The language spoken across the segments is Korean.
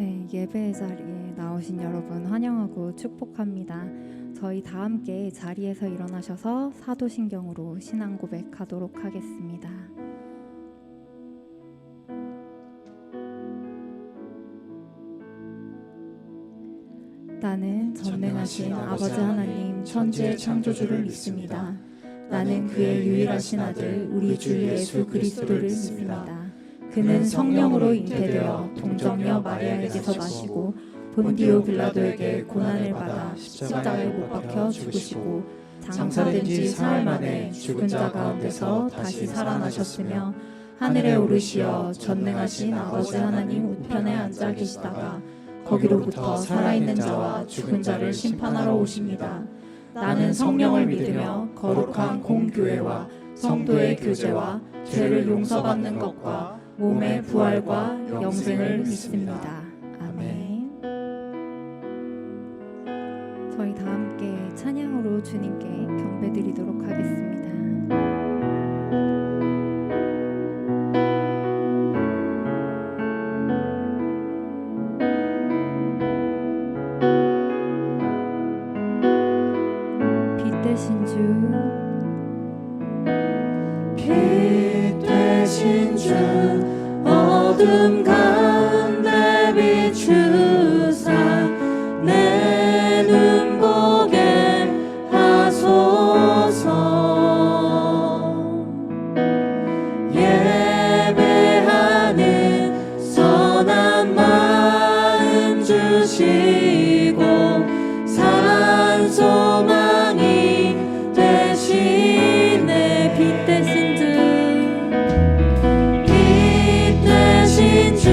네, 예배 자리에 나오신 여러분 환영하고 축복합니다. 저희 다 함께 자리에서 일어나셔서 사도신경으로 신앙 고백하도록 하겠습니다. 나는 전능하신 아버지 하나님 천지의 창조주를 믿습니다. 나는 그의 유일하신 아들 우리 주 예수 그리스도를 믿습니다. 그는 성령으로 잉태되어 동정녀 마리아에게서 나시고 본디오 빌라도에게 고난을 받아 십자가에 못 박혀 죽으시고 장사된 지 사흘 만에 죽은 자 가운데서 다시 살아나셨으며 하늘에 오르시어 전능하신 아버지 하나님 우편에 앉아 계시다가 거기로부터 살아있는 자와 죽은 자를 심판하러 오십니다. 나는 성령을 믿으며 거룩한 공교회와 성도의 교제와 죄를 용서받는 것과 몸의 부활과 영생을 믿습니다. 아멘. 저희 다 함께 찬양으로 주님께 경배드리도록 하겠습니다. 빛 되신 주, 빛 되신 주, 어둠 가운데 비추사 내 눈 보게 하소서. 예배하는 선한 마음 주시고 산 소망이 되시네. 빛 되신 주, 빛 되신 주,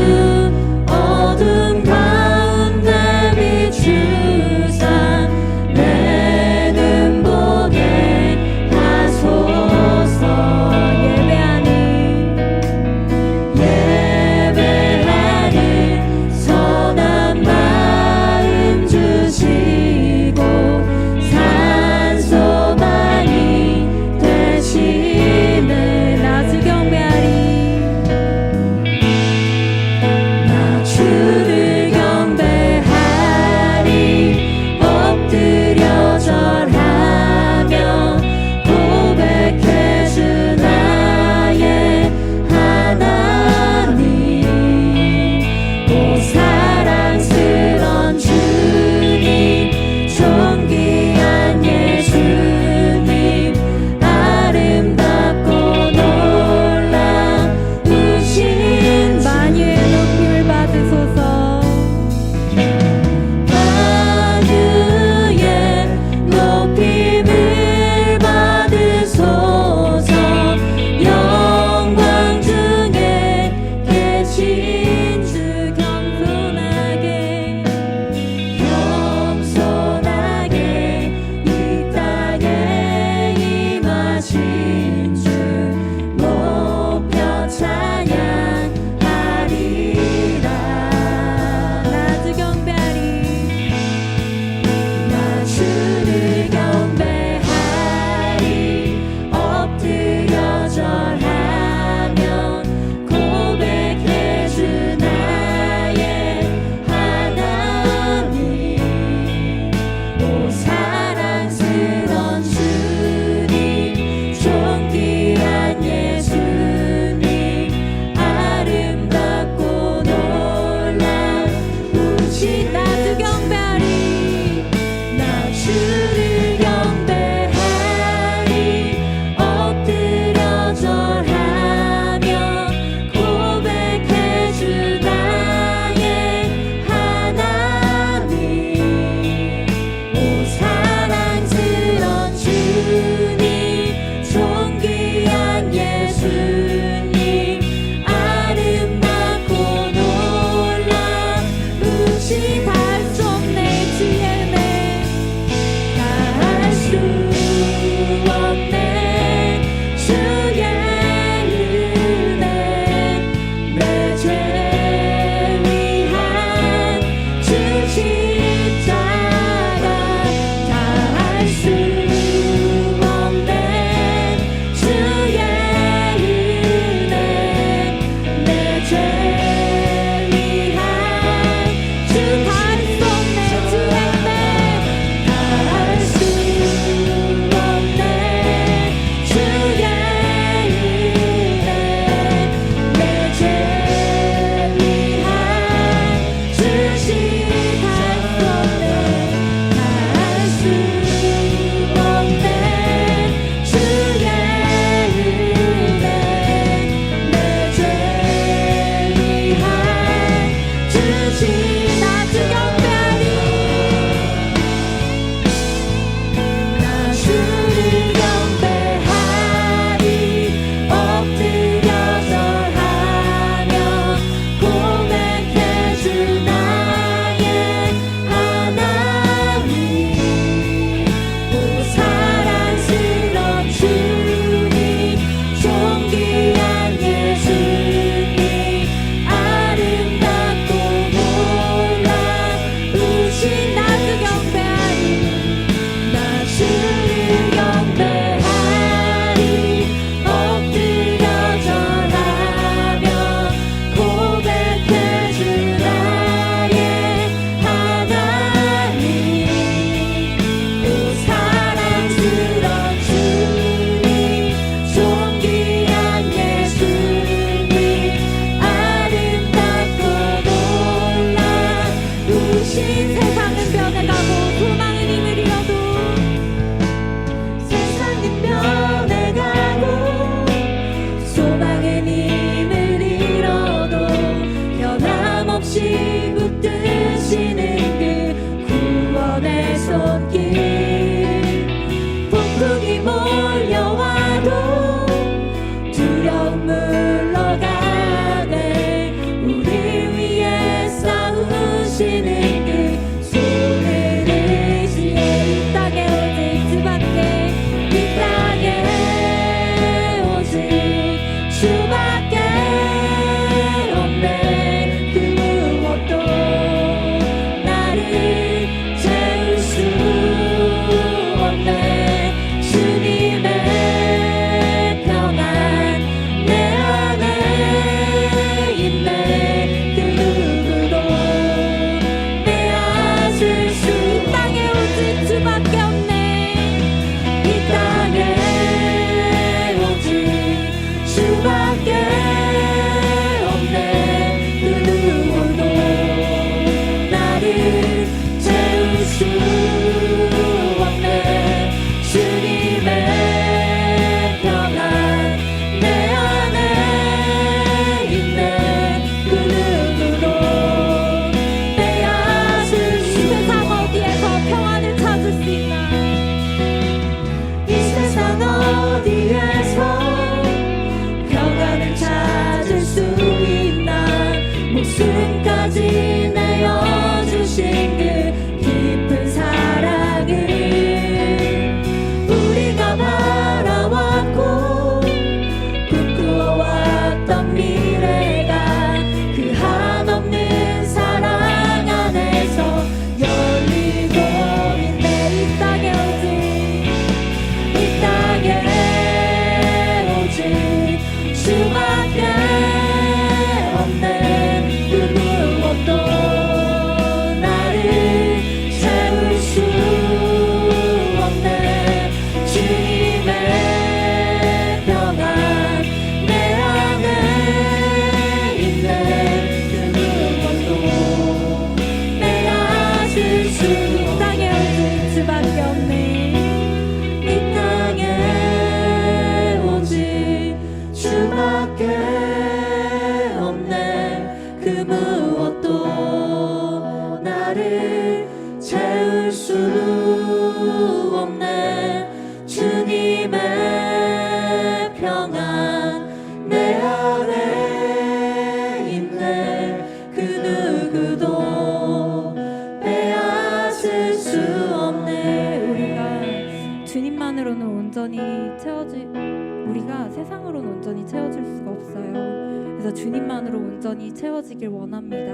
주님만으로 온전히 채워지길 원합니다.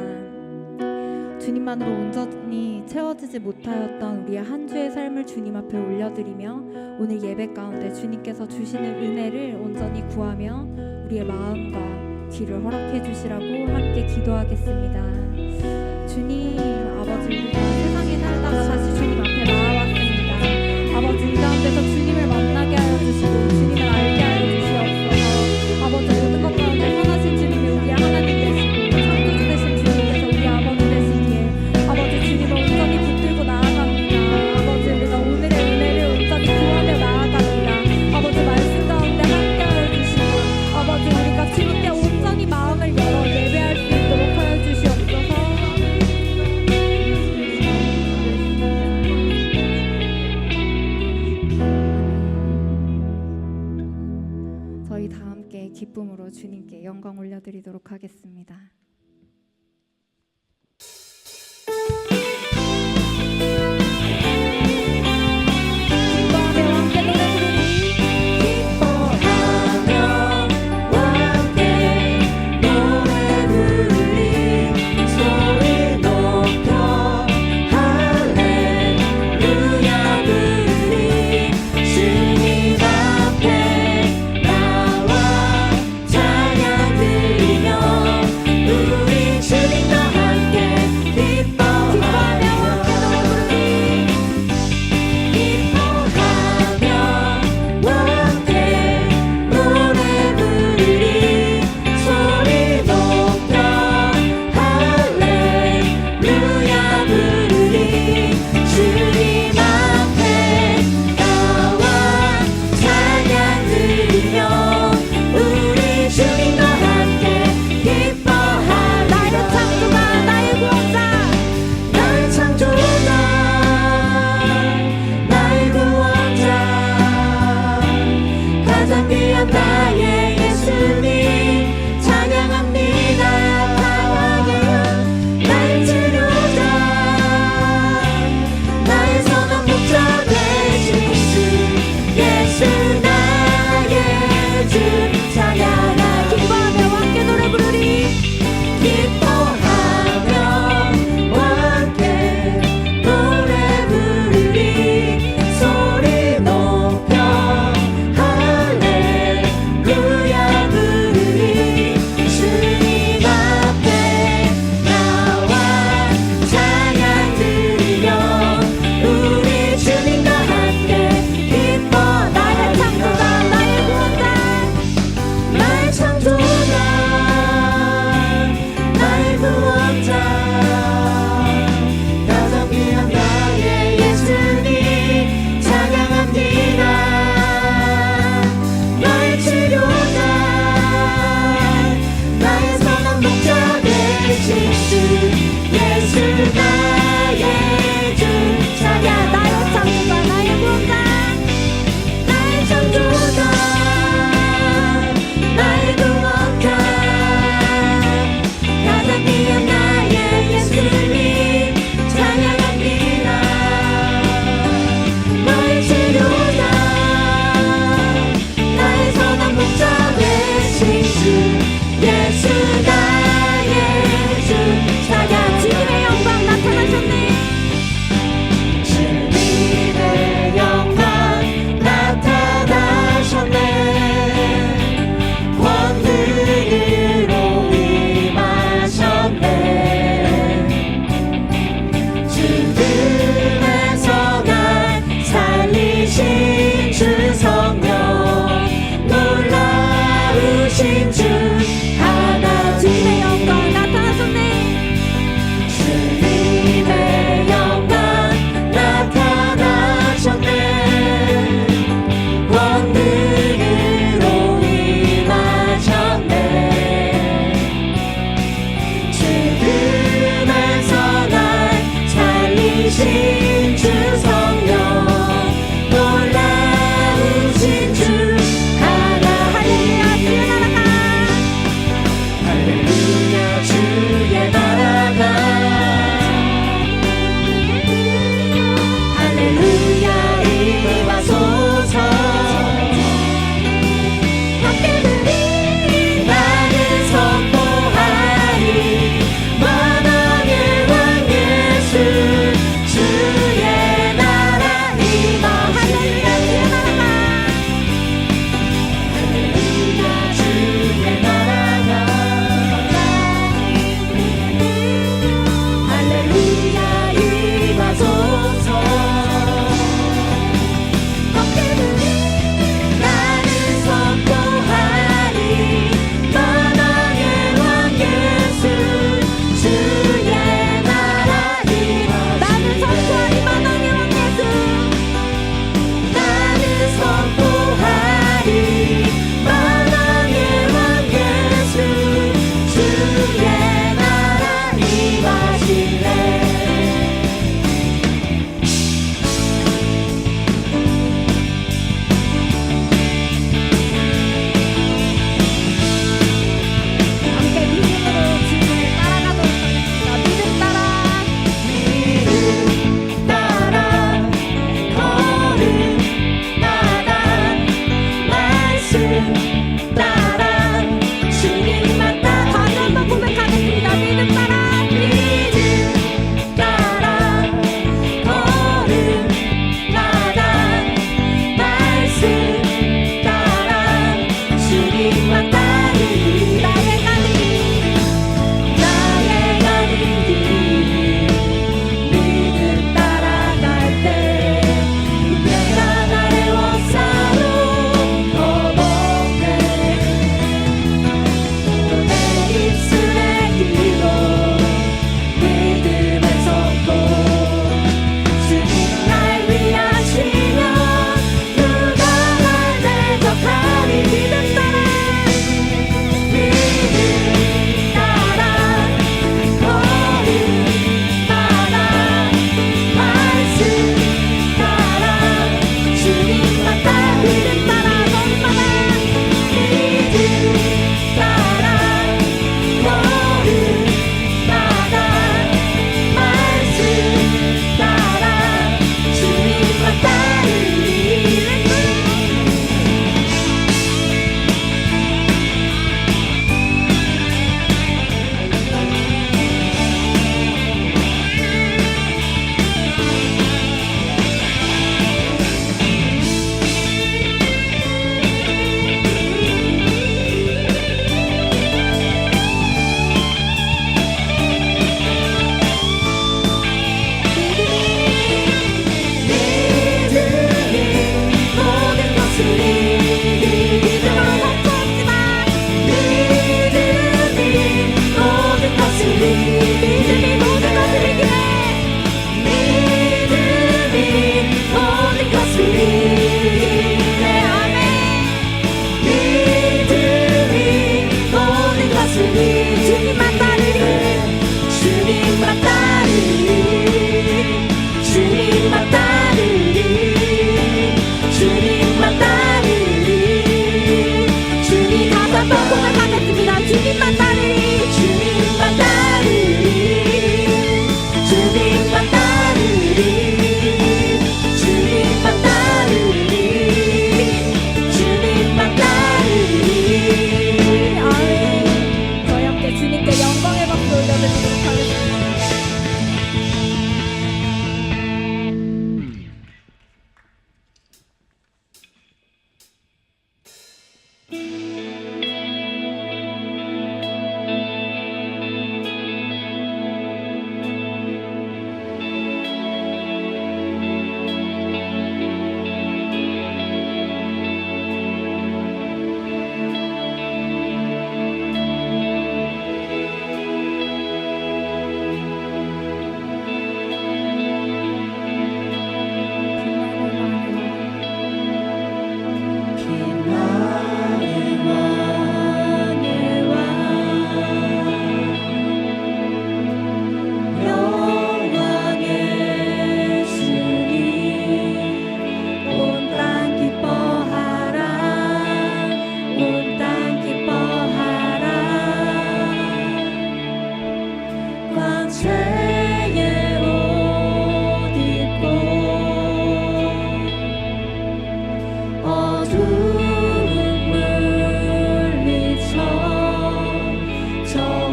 주님만으로 온전히 채워지지 못하였던 우리의 한 주의 삶을 주님 앞에 올려드리며 오늘 예배 가운데 주님께서 주시는 은혜를 온전히 구하며 우리의 마음과 귀를 허락해 주시라고 함께 기도하겠습니다. 주님 아버지, 우리가 세상에 살다가 다시 주님 앞에 나아왔습니다. 아버지, 이 가운데서 주님을 만나게 하여 주시고 주님을 알게 하여 주시옵소서. 아버지, 모든 것 가운데 선하신 주님이 우리의 하나님 되시고 창조주 되신 주님께서 우리 아버지 되시기에 아버지, 주님을 온전히 붙들고 나아갑니다. 아버지, 우리가 오늘의 은혜를 온전히 구하며 나아갑니다. 아버지, 말씀 가운데 함께 하여 주시고 아버지, 우리가 주님께 온전히 마음을 열어 예배할 수 있도록 하여 주시옵소서. 저희 다 함께 기쁨으로 주님께 영광 올려드리도록 하겠습니다. 기뻐하며 함께 노래 부르리. 기뻐하며 함께 노래 부르리. 소리 높여 할렐루야 부르리. 주님 앞에 나와 찬양 드리며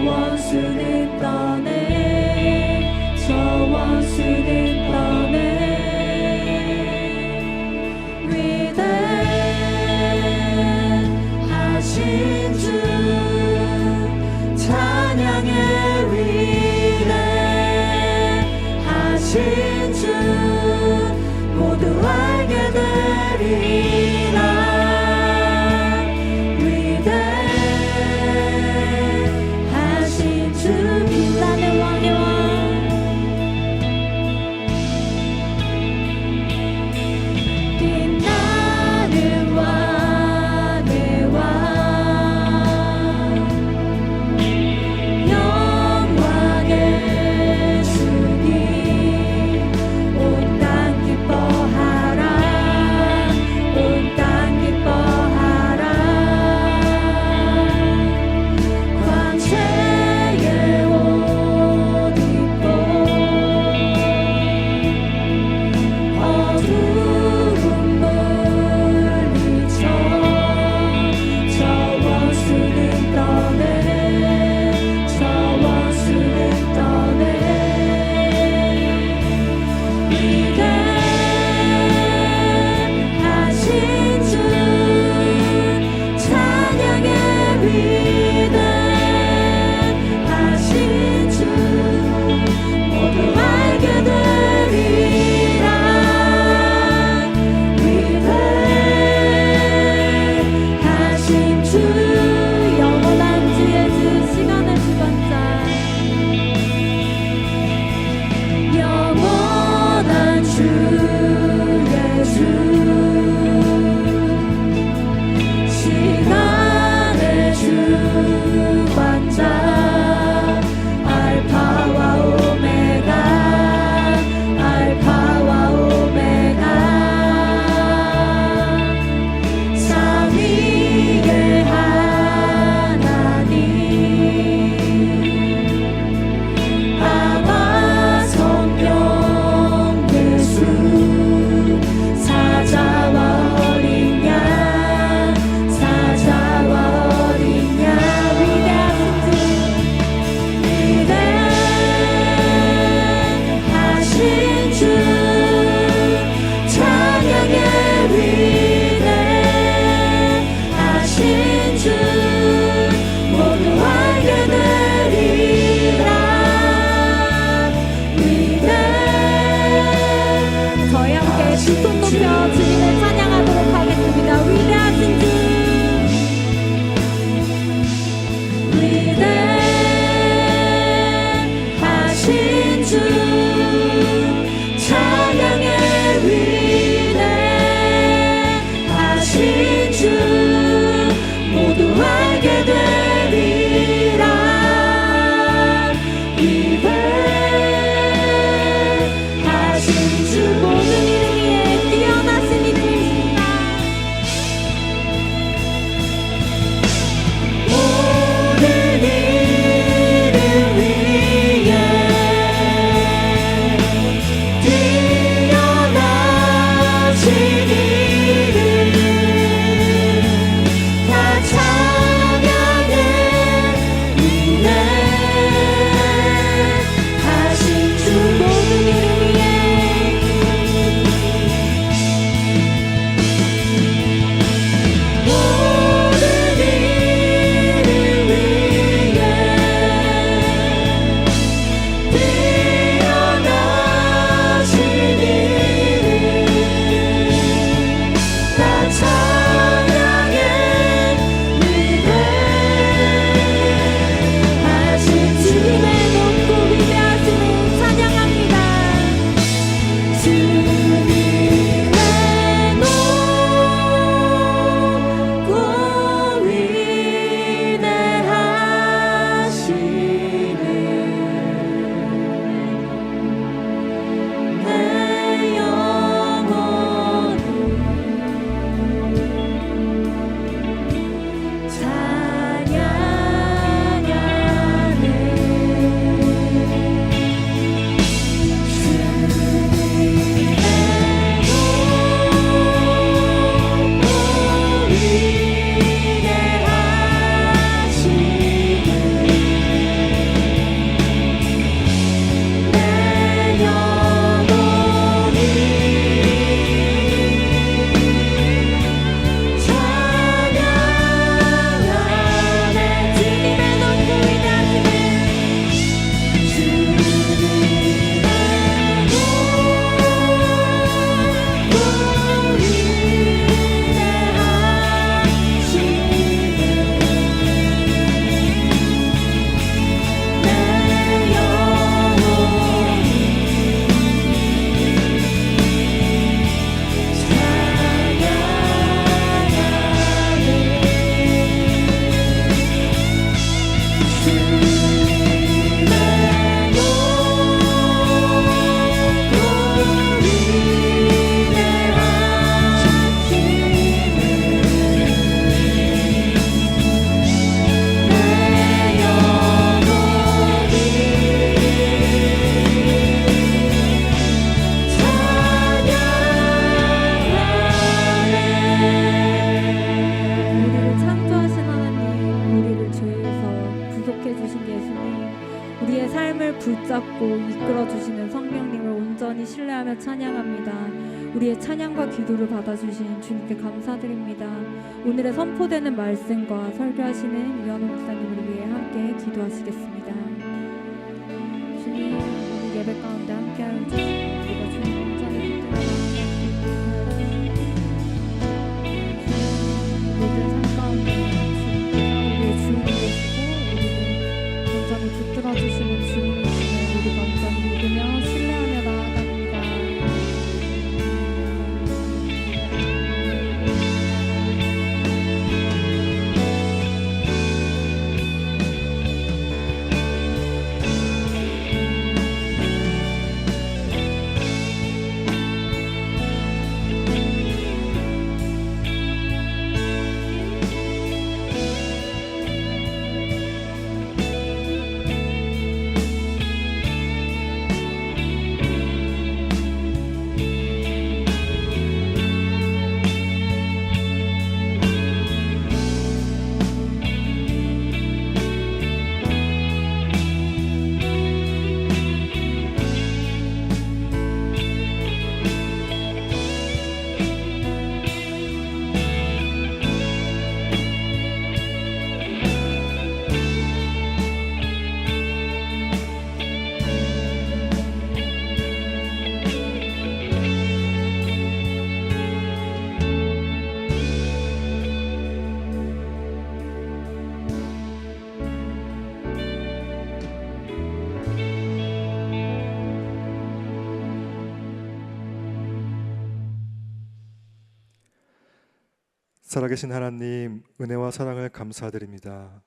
원수는 떠내 저 원수는 떠내 위대하신 주 찬양의 위대하신 주 모두 알게 되리라 위대하신 주 빛나는 왕의 왕 빛나는 왕의 왕 영광의 주님 온 땅 기뻐하라 온 땅 기뻐하라 광채의 옷 입고 어두운 물리쳐 저 원수는 떠내 저 원수는 떠내 위대하신 주 찬양의 위대하신 주 모두 알게 되리라 위대하신 주 영원한 주의 주 시간의 주관자 영원한 주의 주 시간의 주관자 알파와 오메가 알파와 오메가 삼위의 하나님 아바 성령 예수 사자와 어린 양 사자와 어린 양 위대하신 주 찬양의 위대하신 주 모두 알게 되리라 저희 함께 두 손 높여 주님을 찬양하도록 하겠습니다. 위대하신 주 위대하신 주 찬양의 위대하신 주 모두 알게 되리라 위대하신 주 모든 이름 위에 뛰어나신 이름이십니다. 모든 이름 위에 우리의 삶을 붙잡고 이끌어 주시는 성령님을 온전히 신뢰하며 찬양합니다. 우리의 찬양과 기도를 받아주신 주님께 감사드립니다. 오늘의 선포되는 말씀과 설교하시는 이현우 목사님을 위해 함께 기도하시겠습니다. 주님, 오늘 예배 가운데 함께하여 주시고 우리가 주님 온전히 붙들어 모든 삶 가운데 우리의 주인이 되시고 우리를 온전히 붙들어 주시는 주님이시면 우리가 온전히 믿으며 신뢰하며 나아갑니다. 살아계신 하나님, 은혜와 사랑을 감사드립니다.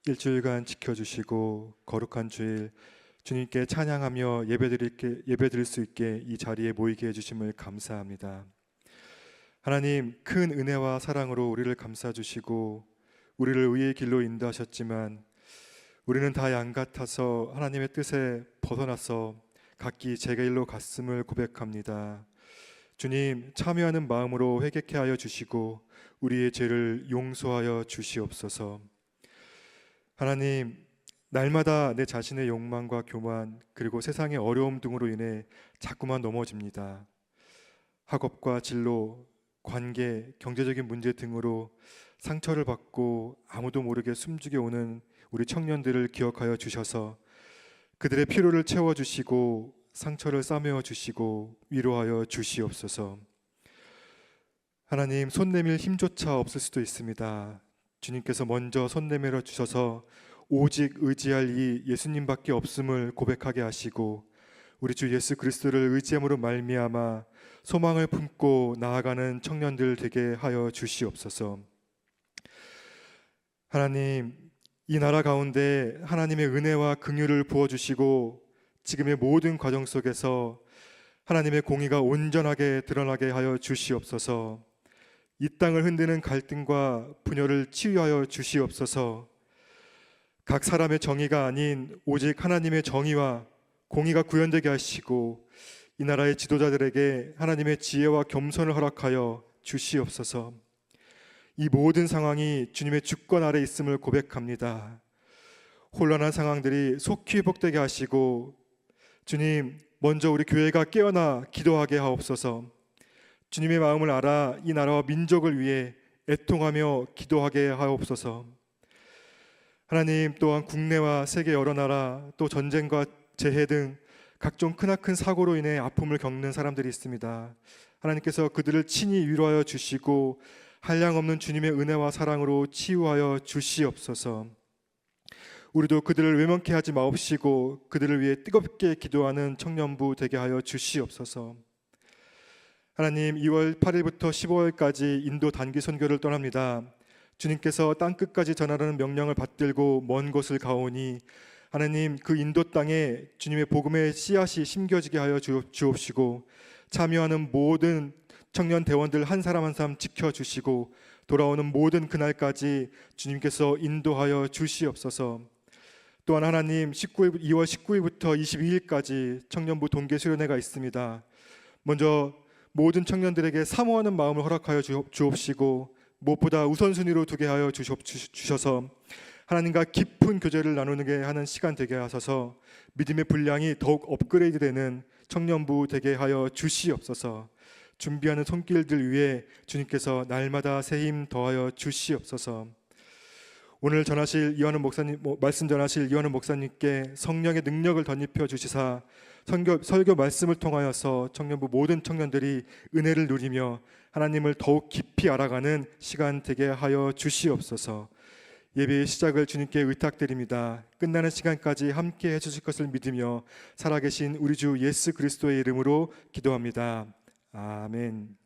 일주일간 지켜주시고 거룩한 주일 주님께 찬양하며 예배드릴 수 있게 이 자리에 모이게 해주심을 감사합니다. 하나님, 큰 은혜와 사랑으로 우리를 감싸주시고 우리를 의의 길로 인도하셨지만 우리는 다 양 같아서 하나님의 뜻에 벗어나서 각기 제 길로 갔음을 고백합니다. 주님, 참여하는 마음으로 회개케 하여 주시고 우리의 죄를 용서하여 주시옵소서. 하나님, 날마다 내 자신의 욕망과 교만 그리고 세상의 어려움 등으로 인해 자꾸만 넘어집니다. 학업과 진로, 관계, 경제적인 문제 등으로 상처를 받고 아무도 모르게 숨죽여 오는 우리 청년들을 기억하여 주셔서 그들의 필요를 채워주시고 상처를 싸매어 주시고 위로하여 주시옵소서. 하나님, 손 내밀 힘조차 없을 수도 있습니다. 주님께서 먼저 손 내밀어 주셔서 오직 의지할 이 예수님밖에 없음을 고백하게 하시고 우리 주 예수 그리스도를 의지함으로 말미암아 소망을 품고 나아가는 청년들 되게 하여 주시옵소서. 하나님, 이 나라 가운데 하나님의 은혜와 긍휼을 부어주시고 지금의 모든 과정 속에서 하나님의 공의가 온전하게 드러나게 하여 주시옵소서. 이 땅을 흔드는 갈등과 분열을 치유하여 주시옵소서. 각 사람의 정의가 아닌 오직 하나님의 정의와 공의가 구현되게 하시고 이 나라의 지도자들에게 하나님의 지혜와 겸손을 허락하여 주시옵소서. 이 모든 상황이 주님의 주권 아래 있음을 고백합니다. 혼란한 상황들이 속히 회복되게 하시고 주님, 먼저 우리 교회가 깨어나 기도하게 하옵소서. 주님의 마음을 알아 이 나라와 민족을 위해 애통하며 기도하게 하옵소서. 하나님, 또한 국내와 세계 여러 나라 또 전쟁과 재해 등 각종 크나큰 사고로 인해 아픔을 겪는 사람들이 있습니다. 하나님께서 그들을 친히 위로하여 주시고 한량없는 주님의 은혜와 사랑으로 치유하여 주시옵소서. 우리도 그들을 외면케 하지 마옵시고 그들을 위해 뜨겁게 기도하는 청년부 되게 하여 주시옵소서. 하나님, 2월 8일부터 15일까지 인도 단기 선교를 떠납니다. 주님께서 땅끝까지 전하라는 명령을 받들고 먼 곳을 가오니 하나님, 그 인도 땅에 주님의 복음의 씨앗이 심겨지게 하여 주옵시고 참여하는 모든 청년 대원들 한 사람 한 사람 지켜주시고 돌아오는 모든 그날까지 주님께서 인도하여 주시옵소서. 또한 하나님, 2월 19일부터 22일까지 청년부 동계 수련회가 있습니다. 먼저 모든 청년들에게 사모하는 마음을 허락하여 주옵시고 무엇보다 우선순위로 두게 하여 주셔서 하나님과 깊은 교제를 나누게 하는 시간 되게 하셔서 믿음의 분량이 더욱 업그레이드되는 청년부 되게 하여 주시옵소서. 준비하는 손길들 위에 주님께서 날마다 새 힘 더하여 주시옵소서. 오늘 전하실 이완원 목사님, 말씀 전하실 이완원 목사님께 성령의 능력을 덧입혀 주시사 설교 말씀을 통하여서 청년부 모든 청년들이 은혜를 누리며 하나님을 더욱 깊이 알아가는 시간 되게 하여 주시옵소서. 예배의 시작을 주님께 의탁드립니다. 끝나는 시간까지 함께 해주실 것을 믿으며 살아계신 우리 주 예수 그리스도의 이름으로 기도합니다. 아멘.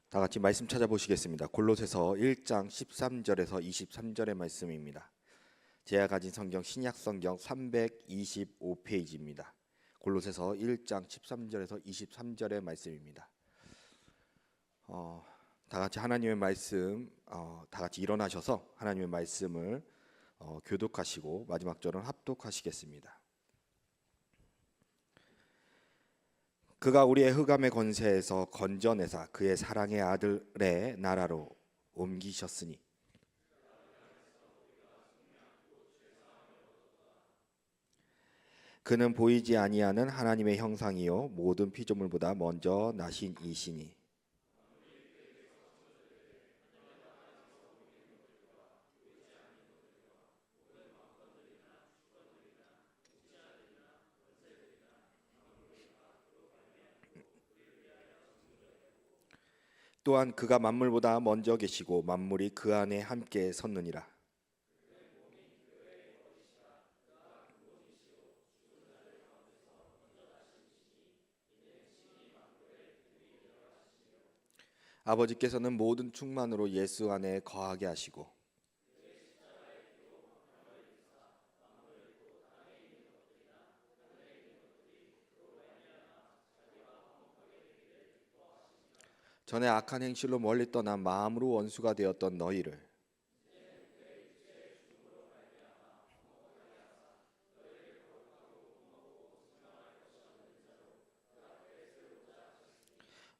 다 같이 말씀 찾아보시겠습니다. 골로새서 1장 13절에서 23절의 말씀입니다. 제가 가진 성경 신약 성경 325페이지입니다. 골로새서 1장 13절에서 23절의 말씀입니다. 다 같이 하나님의 말씀, 다 같이 일어나셔서 하나님의 말씀을 교독하시고 마지막 절은 합독하시겠습니다. 그가 우리의 흑암의 권세에서 건져내사 그의 사랑의 아들의 나라로 옮기셨으니 그는 보이지 아니하는 하나님의 형상이요 모든 피조물보다 먼저 나신 이시니 또한 그가 만물보다 먼저 계시고 만물이 그 안에 함께 섰느니라. 아버지께서는 모든 충만으로 예수 안에 거하게 하시고 전에 악한 행실로 멀리 떠나 마음으로 원수가 되었던 너희를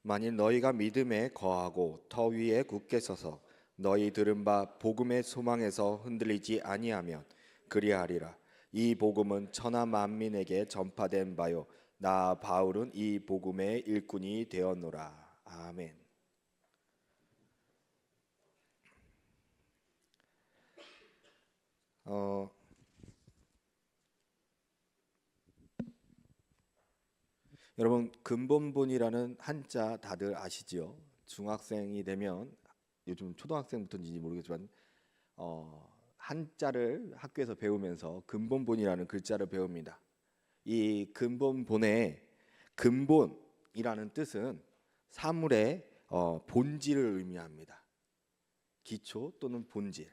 만일 너희가 믿음에 거하고 터 위에 굳게 서서 너희 들은 바 복음의 소망에서 흔들리지 아니하면 그리하리라. 이 복음은 천하 만민에게 전파된 바요 나 바울은 이 복음의 일꾼이 되었노라. 아멘. 여러분 근본본이라는 한자 다들 아시죠? 중학생이 되면 요즘 초등학생부터인지 모르겠지만 한자를 학교에서 배우면서 근본본이라는 글자를 배웁니다. 이 근본본의 근본이라는 뜻은 사물의 본질을 의미합니다. 기초 또는 본질.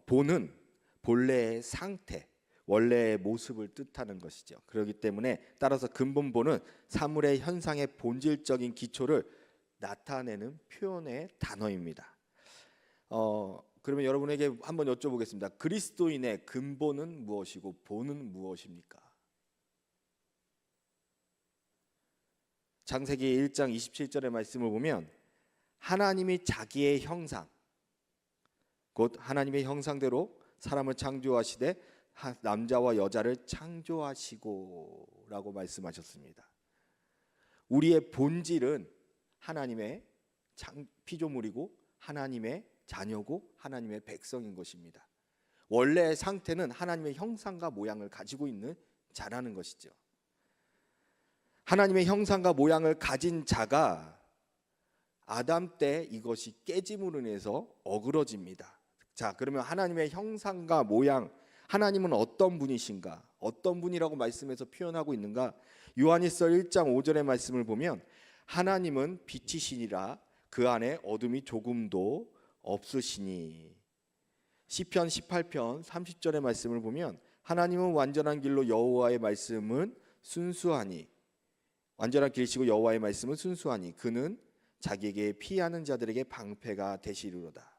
본은 본래의 상태, 원래의 모습을 뜻하는 것이죠. 그렇기 때문에 따라서 근본본은 사물의 현상의 본질적인 기초를 나타내는 표현의 단어입니다. 그러면 여러분에게 한번 여쭤보겠습니다. 그리스도인의 근본은 무엇이고 본은 무엇입니까? 창세기 1장 27절의 말씀을 보면 하나님이 자기의 형상 곧 하나님의 형상대로 사람을 창조하시되 남자와 여자를 창조하시고 라고 말씀하셨습니다. 우리의 본질은 하나님의 피조물이고 하나님의 자녀고 하나님의 백성인 것입니다. 원래의 상태는 하나님의 형상과 모양을 가지고 있는 자라는 것이죠. 하나님의 형상과 모양을 가진 자가 아담 때 이것이 깨짐으로 인해서 어그러집니다. 자, 그러면 하나님의 형상과 모양, 하나님은 어떤 분이신가? 어떤 분이라고 말씀에서 표현하고 있는가? 요한일서 1장 5절의 말씀을 보면 하나님은 빛이시니라 그 안에 어둠이 조금도 없으시니. 시편 18편 30절의 말씀을 보면 하나님은 완전한 길로 여호와의 말씀은 순수하니 완전한 길이시고 여호와의 말씀은 순수하니 그는 자기에게 피하는 자들에게 방패가 되시리로다.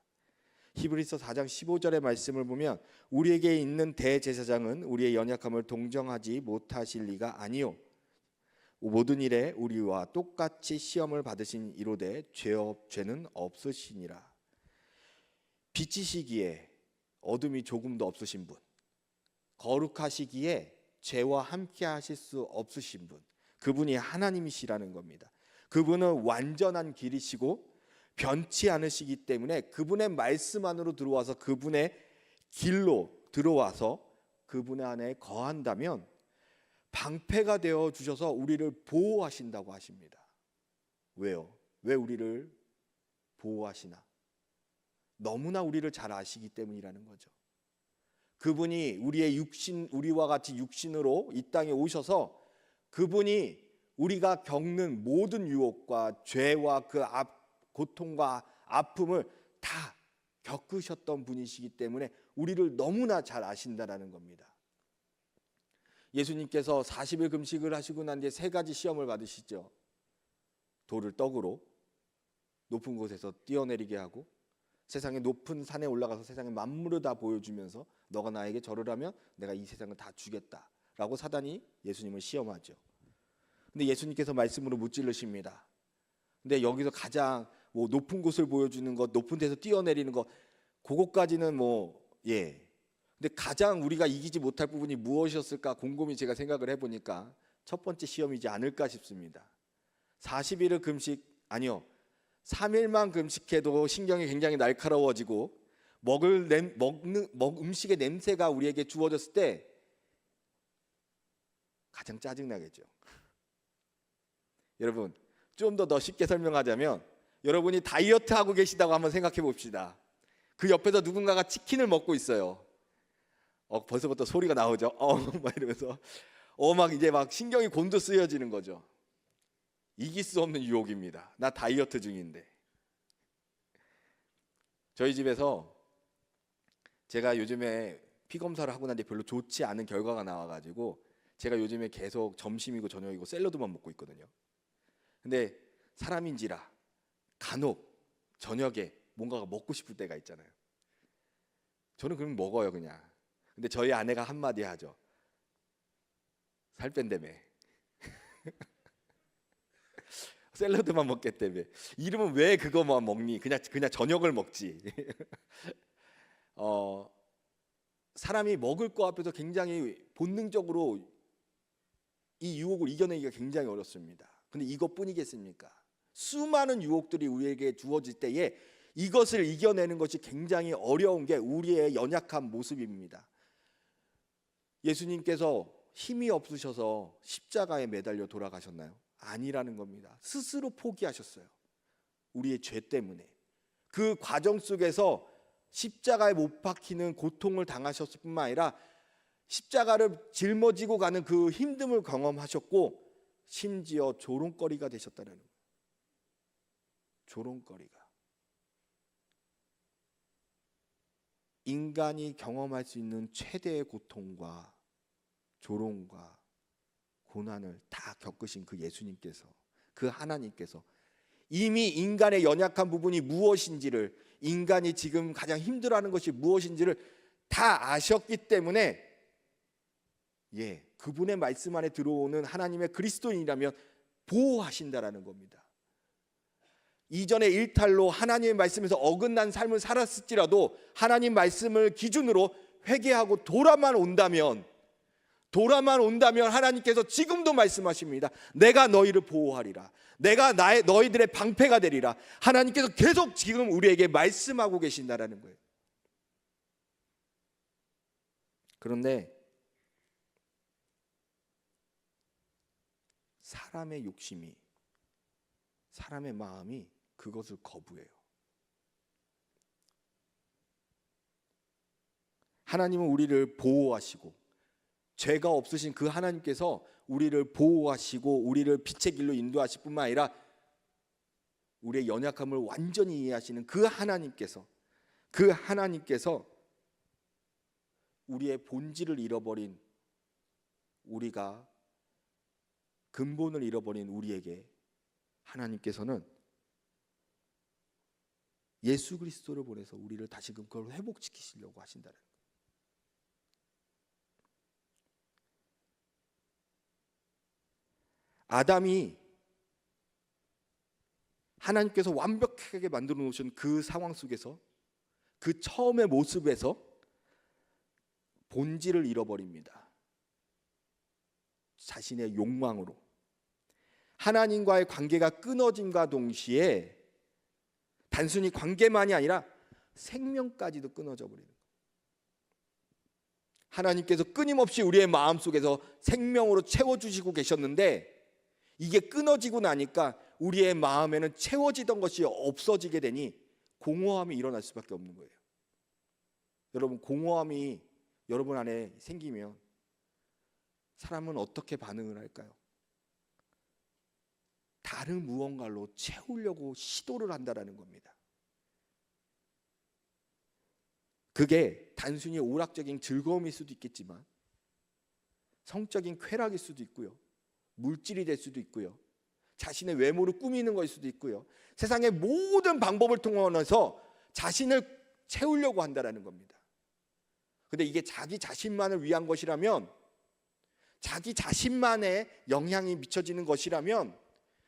히브리서 4장 15절의 말씀을 보면 우리에게 있는 대제사장은 우리의 연약함을 동정하지 못하실 리가 아니요 모든 일에 우리와 똑같이 시험을 받으신 이로되 죄는 없으시니라. 빛이시기에 어둠이 조금도 없으신 분, 거룩하시기에 죄와 함께 하실 수 없으신 분, 그분이 하나님이시라는 겁니다. 그분은 완전한 길이시고 변치 않으시기 때문에 그분의 말씀 안으로 들어와서 그분의 길로 들어와서 그분의 안에 거한다면 방패가 되어 주셔서 우리를 보호하신다고 하십니다. 왜요? 왜 우리를 보호하시나? 너무나 우리를 잘 아시기 때문이라는 거죠. 그분이 우리와 같이 육신으로 이 땅에 오셔서 그분이 우리가 겪는 모든 유혹과 죄와 그 고통과 아픔을 다 겪으셨던 분이시기 때문에 우리를 너무나 잘 아신다라는 겁니다. 예수님께서 40일 금식을 하시고 난 뒤에 3가지 시험을 받으시죠. 돌을 떡으로 높은 곳에서 뛰어내리게 하고 세상의 높은 산에 올라가서 세상의 만물을 다 보여주면서 너가 나에게 절을 하면 내가 이 세상을 다 주겠다라고 사단이 예수님을 시험하죠. 근데 예수님께서 말씀으로 무찔르십니다. 근데 여기서 가장 높은 곳을 보여주는 것, 높은 데서 뛰어내리는 것, 그것까지는 근데 가장 우리가 이기지 못할 부분이 무엇이었을까 곰곰이 제가 생각을 해보니까 첫 번째 시험이지 않을까 싶습니다. 40일을 금식아니요 3일만 금식해도 신경이 굉장히 날카로워지고 음식의 냄새가 우리에게 주어졌을 때 가장 짜증나겠죠. 여러분 좀 더 쉽게 설명하자면 여러분이 다이어트 하고 계시다고 한번 생각해 봅시다. 그 옆에서 누군가가 치킨을 먹고 있어요. 벌써부터 소리가 나오죠. 막 이러면서 이제 신경이 곤두 쓰여지는 거죠. 이길 수 없는 유혹입니다. 나 다이어트 중인데. 저희 집에서 제가 요즘에 피 검사를 하고 난 뒤에 별로 좋지 않은 결과가 나와가지고 제가 요즘에 계속 점심이고 저녁이고 샐러드만 먹고 있거든요. 근데 사람인지라 간혹 저녁에 뭔가가 먹고 싶을 때가 있잖아요. 저는 그럼 먹어요 그냥. 근데 저희 아내가 한마디 하죠. 살 뺀다며. 샐러드만 먹겠다며. 이러면 왜 그거만 먹니? 그냥 저녁을 먹지. 사람이 먹을 거 앞에서 굉장히 본능적으로 이 유혹을 이겨내기가 굉장히 어렵습니다. 근데 이것뿐이겠습니까? 수많은 유혹들이 우리에게 주어질 때에 이것을 이겨내는 것이 굉장히 어려운 게 우리의 연약한 모습입니다. 예수님께서 힘이 없으셔서 십자가에 매달려 돌아가셨나요? 아니라는 겁니다. 스스로 포기하셨어요. 우리의 죄 때문에. 그 과정 속에서 십자가에 못 박히는 고통을 당하셨을 뿐만 아니라 십자가를 짊어지고 가는 그 힘듦을 경험하셨고 심지어 조롱거리가 되셨다는 거예요. 조롱거리가. 인간이 경험할 수 있는 최대의 고통과 조롱과 고난을 다 겪으신 그 예수님께서, 그 하나님께서 이미 인간의 연약한 부분이 무엇인지를, 인간이 지금 가장 힘들어하는 것이 무엇인지를 다 아셨기 때문에 그분의 말씀 안에 들어오는 하나님의 그리스도인이라면 보호하신다라는 겁니다. 이전의 일탈로 하나님의 말씀에서 어긋난 삶을 살았을지라도 하나님 말씀을 기준으로 회개하고 돌아만 온다면 하나님께서 지금도 말씀하십니다. 내가 너희를 보호하리라. 내가 너희들의 방패가 되리라. 하나님께서 계속 지금 우리에게 말씀하고 계신다라는 거예요. 그런데 사람의 욕심이, 사람의 마음이 그것을 거부해요. 하나님은 우리를 보호하시고 죄가 없으신 그 하나님께서 우리를 보호하시고 우리를 빛의 길로 인도하실 뿐만 아니라 우리의 연약함을 완전히 이해하시는 그 하나님께서 우리의 본질을 잃어버린 우리가 근본을 잃어버린 우리에게 하나님께서는 예수 그리스도를 보내서 우리를 다시금 그걸 회복시키시려고 하신다는 거예요. 아담이 하나님께서 완벽하게 만들어 놓으신 그 상황 속에서 그 처음의 모습에서 본질을 잃어버립니다. 자신의 욕망으로 하나님과의 관계가 끊어짐과 동시에 단순히 관계만이 아니라 생명까지도 끊어져 버리는 거예요. 하나님께서 끊임없이 우리의 마음속에서 생명으로 채워주시고 계셨는데 이게 끊어지고 나니까 우리의 마음에는 채워지던 것이 없어지게 되니 공허함이 일어날 수밖에 없는 거예요. 여러분, 공허함이 여러분 안에 생기면 사람은 어떻게 반응을 할까요? 다른 무언가로 채우려고 시도를 한다라는 겁니다. 그게 단순히 오락적인 즐거움일 수도 있겠지만 성적인 쾌락일 수도 있고요, 물질이 될 수도 있고요, 자신의 외모를 꾸미는 것일 수도 있고요, 세상의 모든 방법을 통해서 자신을 채우려고 한다라는 겁니다. 근데 이게 자기 자신만을 위한 것이라면, 자기 자신만의 영향이 미쳐지는 것이라면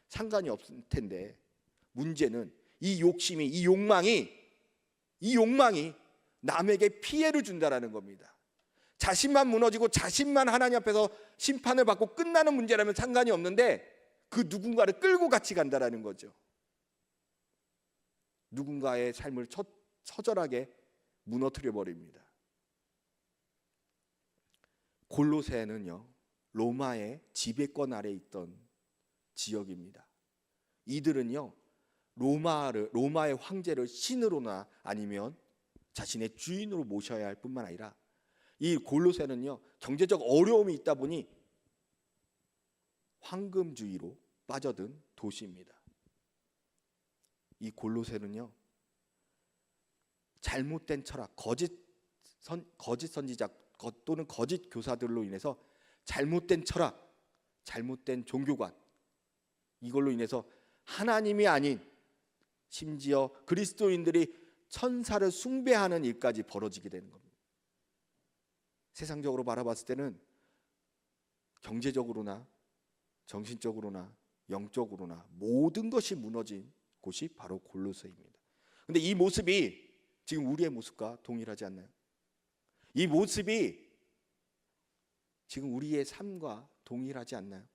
상관이 없을 텐데, 문제는 이 욕심이, 이 욕망이 남에게 피해를 준다라는 겁니다. 자신만 무너지고 자신만 하나님 앞에서 심판을 받고 끝나는 문제라면 상관이 없는데 그 누군가를 끌고 같이 간다라는 거죠. 누군가의 삶을 처절하게 무너뜨려 버립니다. 골로새는요, 로마의 지배권 아래 있던 지역입니다. 이들은요, 로마의 황제를 신으로나 아니면 자신의 주인으로 모셔야 할 뿐만 아니라 이 골로새는요, 경제적 어려움이 있다 보니 황금주의로 빠져든 도시입니다. 이 골로새는요, 잘못된 철학, 거짓 선지자 또는 거짓 교사들로 인해서 잘못된 철학, 잘못된 종교관, 이걸로 인해서 하나님이 아닌 심지어 그리스도인들이 천사를 숭배하는 일까지 벌어지게 되는 겁니다. 세상적으로 바라봤을 때는 경제적으로나 정신적으로나 영적으로나 모든 것이 무너진 곳이 바로 골로새입니다. 근데 이 모습이 지금 우리의 모습과 동일하지 않나요? 이 모습이 지금 우리의 삶과 동일하지 않나요?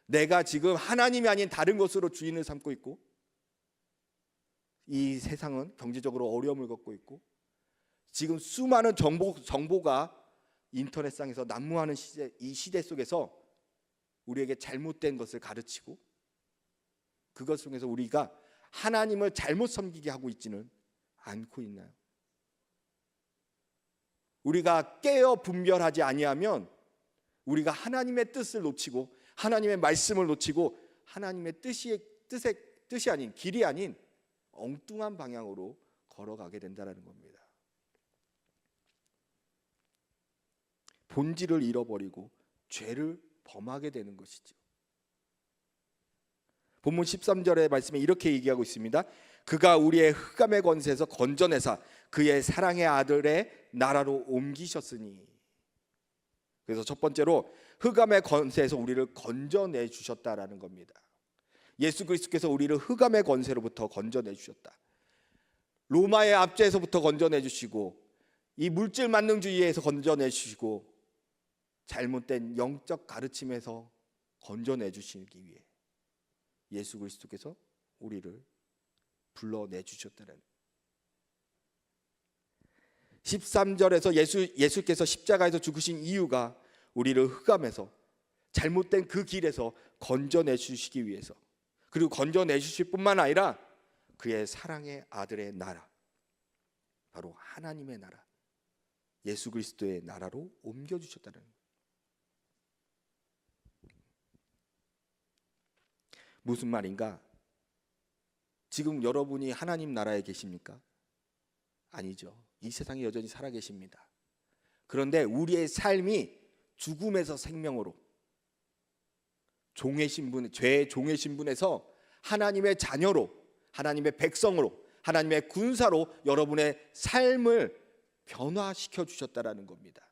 내가 지금 하나님이 아닌 다른 것으로 주인을 삼고 있고, 이 세상은 경제적으로 어려움을 겪고 있고, 지금 수많은 정보가 인터넷상에서 난무하는 이 시대 속에서 우리에게 잘못된 것을 가르치고, 그것 속에서 우리가 하나님을 잘못 섬기게 하고 있지는 않고 있나요? 우리가 깨어 분별하지 아니하면 우리가 하나님의 뜻을 놓치고 하나님의 말씀을 놓치고 하나님의 뜻이 아닌, 길이 아닌 엉뚱한 방향으로 걸어가게 된다는 겁니다. 본질을 잃어버리고 죄를 범하게 되는 것이죠. 본문 13절의 말씀에 이렇게 얘기하고 있습니다. 그가 우리의 흑암의 권세에서 건져내사 그의 사랑의 아들의 나라로 옮기셨으니. 그래서 첫 번째로 흑암의 권세에서 우리를 건져내 주셨다라는 겁니다. 예수 그리스도께서 우리를 흑암의 권세로부터 건져내 주셨다. 로마의 압제에서부터 건져내 주시고, 이 물질 만능주의에서 건져내 주시고, 잘못된 영적 가르침에서 건져내 주시기 위해 예수 그리스도께서 우리를 불러내 주셨다는. 13절에서 예수께서 십자가에서 죽으신 이유가 우리를 흑암에서, 잘못된 그 길에서 건져내 주시기 위해서, 그리고 건져내 주실 뿐만 아니라 그의 사랑의 아들의 나라, 바로 하나님의 나라, 예수 그리스도의 나라로 옮겨주셨다는 거예요. 무슨 말인가? 지금 여러분이 하나님 나라에 계십니까? 아니죠. 이 세상에 여전히 살아 계십니다. 그런데 우리의 삶이 죽음에서 생명으로, 종의 신분, 죄의 종의 신분에서 하나님의 자녀로, 하나님의 백성으로, 하나님의 군사로 여러분의 삶을 변화시켜 주셨다라는 겁니다.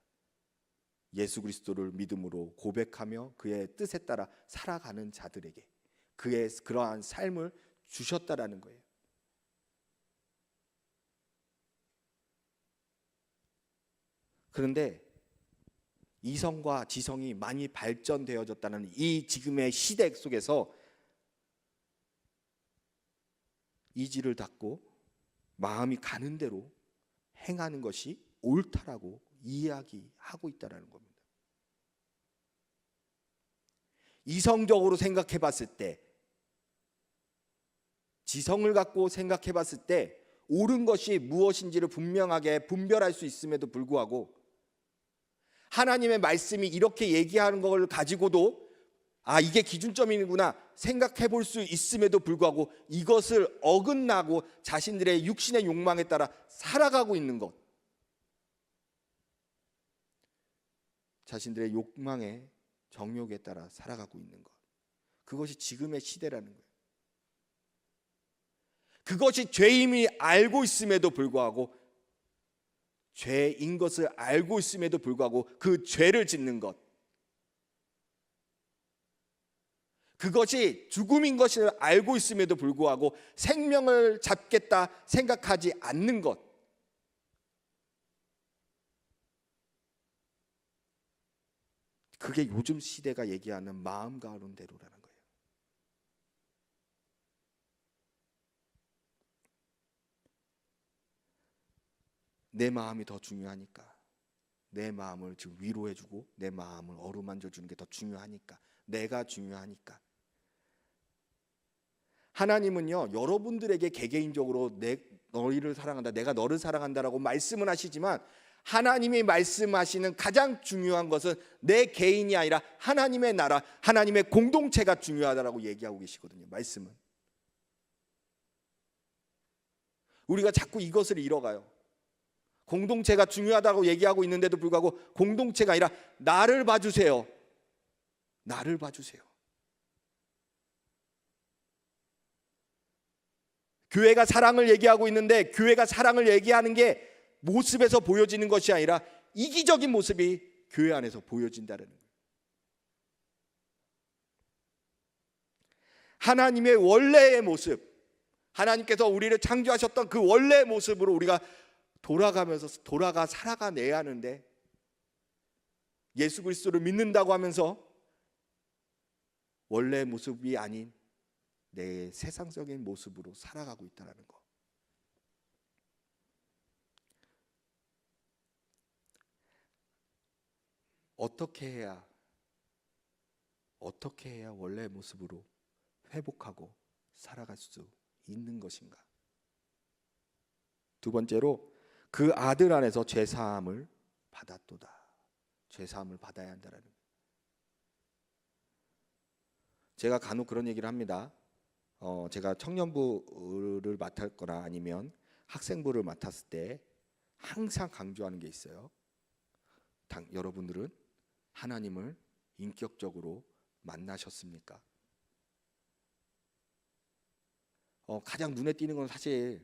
예수 그리스도를 믿음으로 고백하며 그의 뜻에 따라 살아가는 자들에게 그의 그러한 삶을 주셨다라는 거예요. 그런데 이성과 지성이 많이 발전되어졌다는 이 지금의 시대 속에서 이지를 닫고 마음이 가는 대로 행하는 것이 옳다라고 이야기하고 있다는 겁니다. 이성적으로 생각해 봤을 때, 지성을 갖고 생각해 봤을 때 옳은 것이 무엇인지를 분명하게 분별할 수 있음에도 불구하고 하나님의 말씀이 이렇게 얘기하는 걸 가지고도 이게 기준점이구나 생각해 볼 수 있음에도 불구하고 이것을 어긋나고 자신들의 육신의 욕망에 따라 살아가고 있는 것, 자신들의 욕망에 정욕에 따라 살아가고 있는 것, 그것이 지금의 시대라는 거예요. 그것이 죄임이 알고 있음에도 불구하고, 죄인 것을 알고 있음에도 불구하고 그 죄를 짓는 것, 그것이 죽음인 것을 알고 있음에도 불구하고 생명을 잡겠다 생각하지 않는 것, 그게 요즘 시대가 얘기하는 마음 가는 대로라는 거예요. 내 마음이 더 중요하니까, 내 마음을 지금 위로해주고 내 마음을 어루만져 주는 게 더 중요하니까, 내가 중요하니까. 하나님은요, 여러분들에게 개개인적으로 너희를 사랑한다, 내가 너를 사랑한다라고 말씀은 하시지만 하나님이 말씀하시는 가장 중요한 것은 내 개인이 아니라 하나님의 나라, 하나님의 공동체가 중요하다라고 얘기하고 계시거든요. 말씀은. 우리가 자꾸 이것을 잃어가요. 공동체가 중요하다고 얘기하고 있는데도 불구하고 공동체가 아니라 나를 봐주세요, 나를 봐주세요. 교회가 사랑을 얘기하고 있는데 교회가 사랑을 얘기하는 게 모습에서 보여지는 것이 아니라 이기적인 모습이 교회 안에서 보여진다는 거예요. 하나님의 원래의 모습, 하나님께서 우리를 창조하셨던 그 원래의 모습으로 우리가 돌아가 살아가내야 하는데, 예수 그리스도를 믿는다고 하면서 원래의 모습이 아닌 내 세상적인 모습으로 살아가고 있다는 거. 어떻게 해야 원래의 모습으로 회복하고 살아갈 수 있는 것인가? 두 번째로, 그 아들 안에서 죄사함을 받았도다. 죄사함을 받아야 한다는 거예요. 제가 간혹 그런 얘기를 합니다. 제가 청년부를 맡았거나 아니면 학생부를 맡았을 때 항상 강조하는 게 있어요. 여러분들은 하나님을 인격적으로 만나셨습니까? 가장 눈에 띄는 건 사실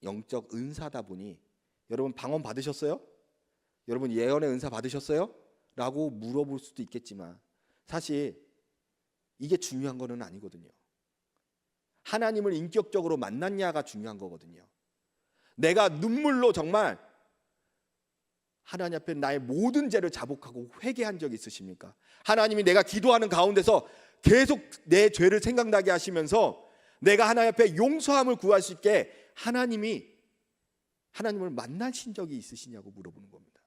영적 은사다 보니, 여러분 방언 받으셨어요? 여러분 예언의 은사 받으셨어요? 라고 물어볼 수도 있겠지만 사실 이게 중요한 거는 아니거든요. 하나님을 인격적으로 만났냐가 중요한 거거든요. 내가 눈물로 정말 하나님 앞에 나의 모든 죄를 자복하고 회개한 적이 있으십니까? 하나님이 내가 기도하는 가운데서 계속 내 죄를 생각나게 하시면서 내가 하나님 앞에 용서함을 구할 수 있게 하나님을 만나신 적이 있으시냐고 물어보는 겁니다.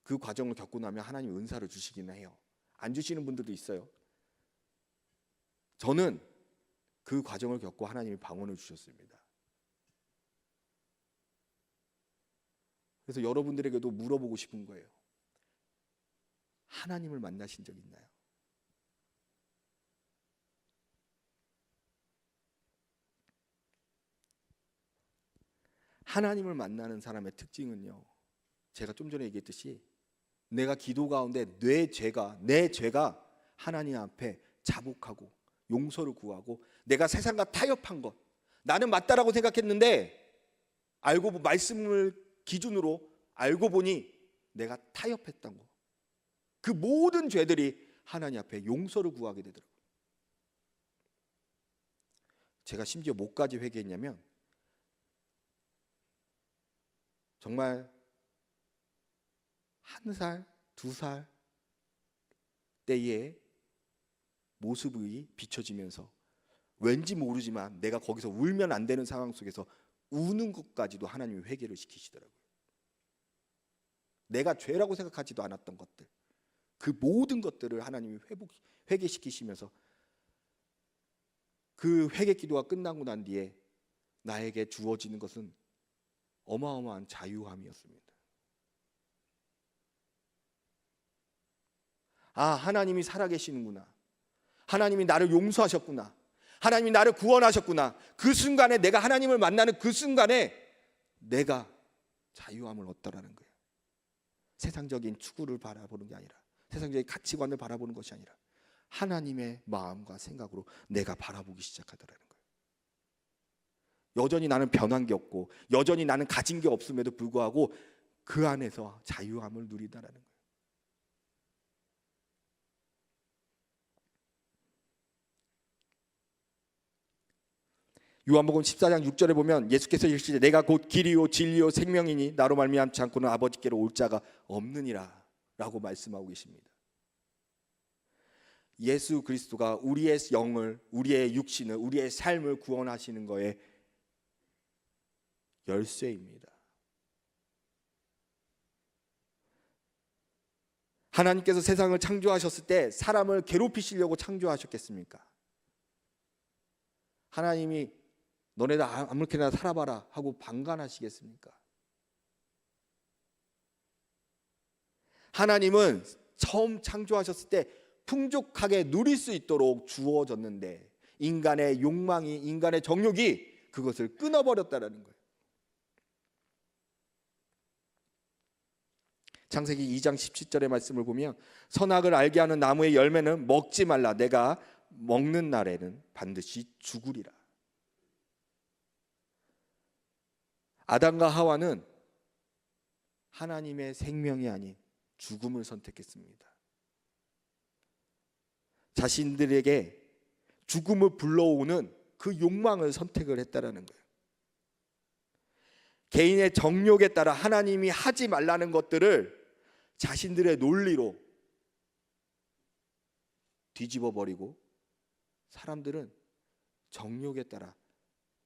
그 과정을 겪고 나면 하나님 은사를 주시긴 해요. 안 주시는 분들도 있어요. 저는 그 과정을 겪고 하나님이 방언을 주셨습니다. 그래서 여러분들에게도 물어보고 싶은 거예요. 하나님을 만나신 적 있나요? 하나님을 만나는 사람의 특징은요, 제가 좀 전에 얘기했듯이 내가 기도 가운데 내 죄가 하나님 앞에 자복하고 용서를 구하고, 내가 세상과 타협한 것, 나는 맞다라고 생각했는데 말씀을 기준으로 알고 보니 내가 타협했던 것, 그 모든 죄들이 하나님 앞에 용서를 구하게 되더라고요. 제가 심지어 뭐까지 회개했냐면, 정말 1살, 2살 때의 모습이 비춰지면서 왠지 모르지만 내가 거기서 울면 안 되는 상황 속에서 우는 것까지도 하나님이 회개를 시키시더라고요. 내가 죄라고 생각하지도 않았던 것들, 그 모든 것들을 하나님이 회개시키시면서 그 회개 기도가 끝나고 난 뒤에 나에게 주어지는 것은 어마어마한 자유함이었습니다. 아, 하나님이 살아계시는구나. 하나님이 나를 용서하셨구나. 하나님이 나를 구원하셨구나. 그 순간에, 내가 하나님을 만나는 그 순간에 내가 자유함을 얻더라는 거예요. 세상적인 추구를 바라보는 게 아니라, 세상적인 가치관을 바라보는 것이 아니라 하나님의 마음과 생각으로 내가 바라보기 시작하더라는 거예요. 여전히 나는 변한 게 없고, 여전히 나는 가진 게 없음에도 불구하고 그 안에서 자유함을 누리다라는 거예요. 요한복음 14장 6절에 보면 예수께서 이르시되 내가 곧 길이요 진리요 생명이니 나로 말미암지 않고는 아버지께로 올 자가 없느니라 라고 말씀하고 계십니다. 예수 그리스도가 우리의 영을, 우리의 육신을, 우리의 삶을 구원하시는 거에 열쇠입니다. 하나님께서 세상을 창조하셨을 때 사람을 괴롭히시려고 창조하셨겠습니까? 하나님이 너네들 아무렇게나 살아봐라 하고 방관하시겠습니까? 하나님은 처음 창조하셨을 때 풍족하게 누릴 수 있도록 주어졌는데, 인간의 욕망이, 인간의 정욕이 그것을 끊어버렸다는 거예요. 창세기 2장 17절의 말씀을 보면 선악을 알게 하는 나무의 열매는 먹지 말라. 내가 먹는 날에는 반드시 죽으리라. 아담과 하와는 하나님의 생명이 아닌 죽음을 선택했습니다. 자신들에게 죽음을 불러오는 그 욕망을 선택을 했다라는 거예요. 개인의 정욕에 따라 하나님이 하지 말라는 것들을 자신들의 논리로 뒤집어 버리고, 사람들은 정욕에 따라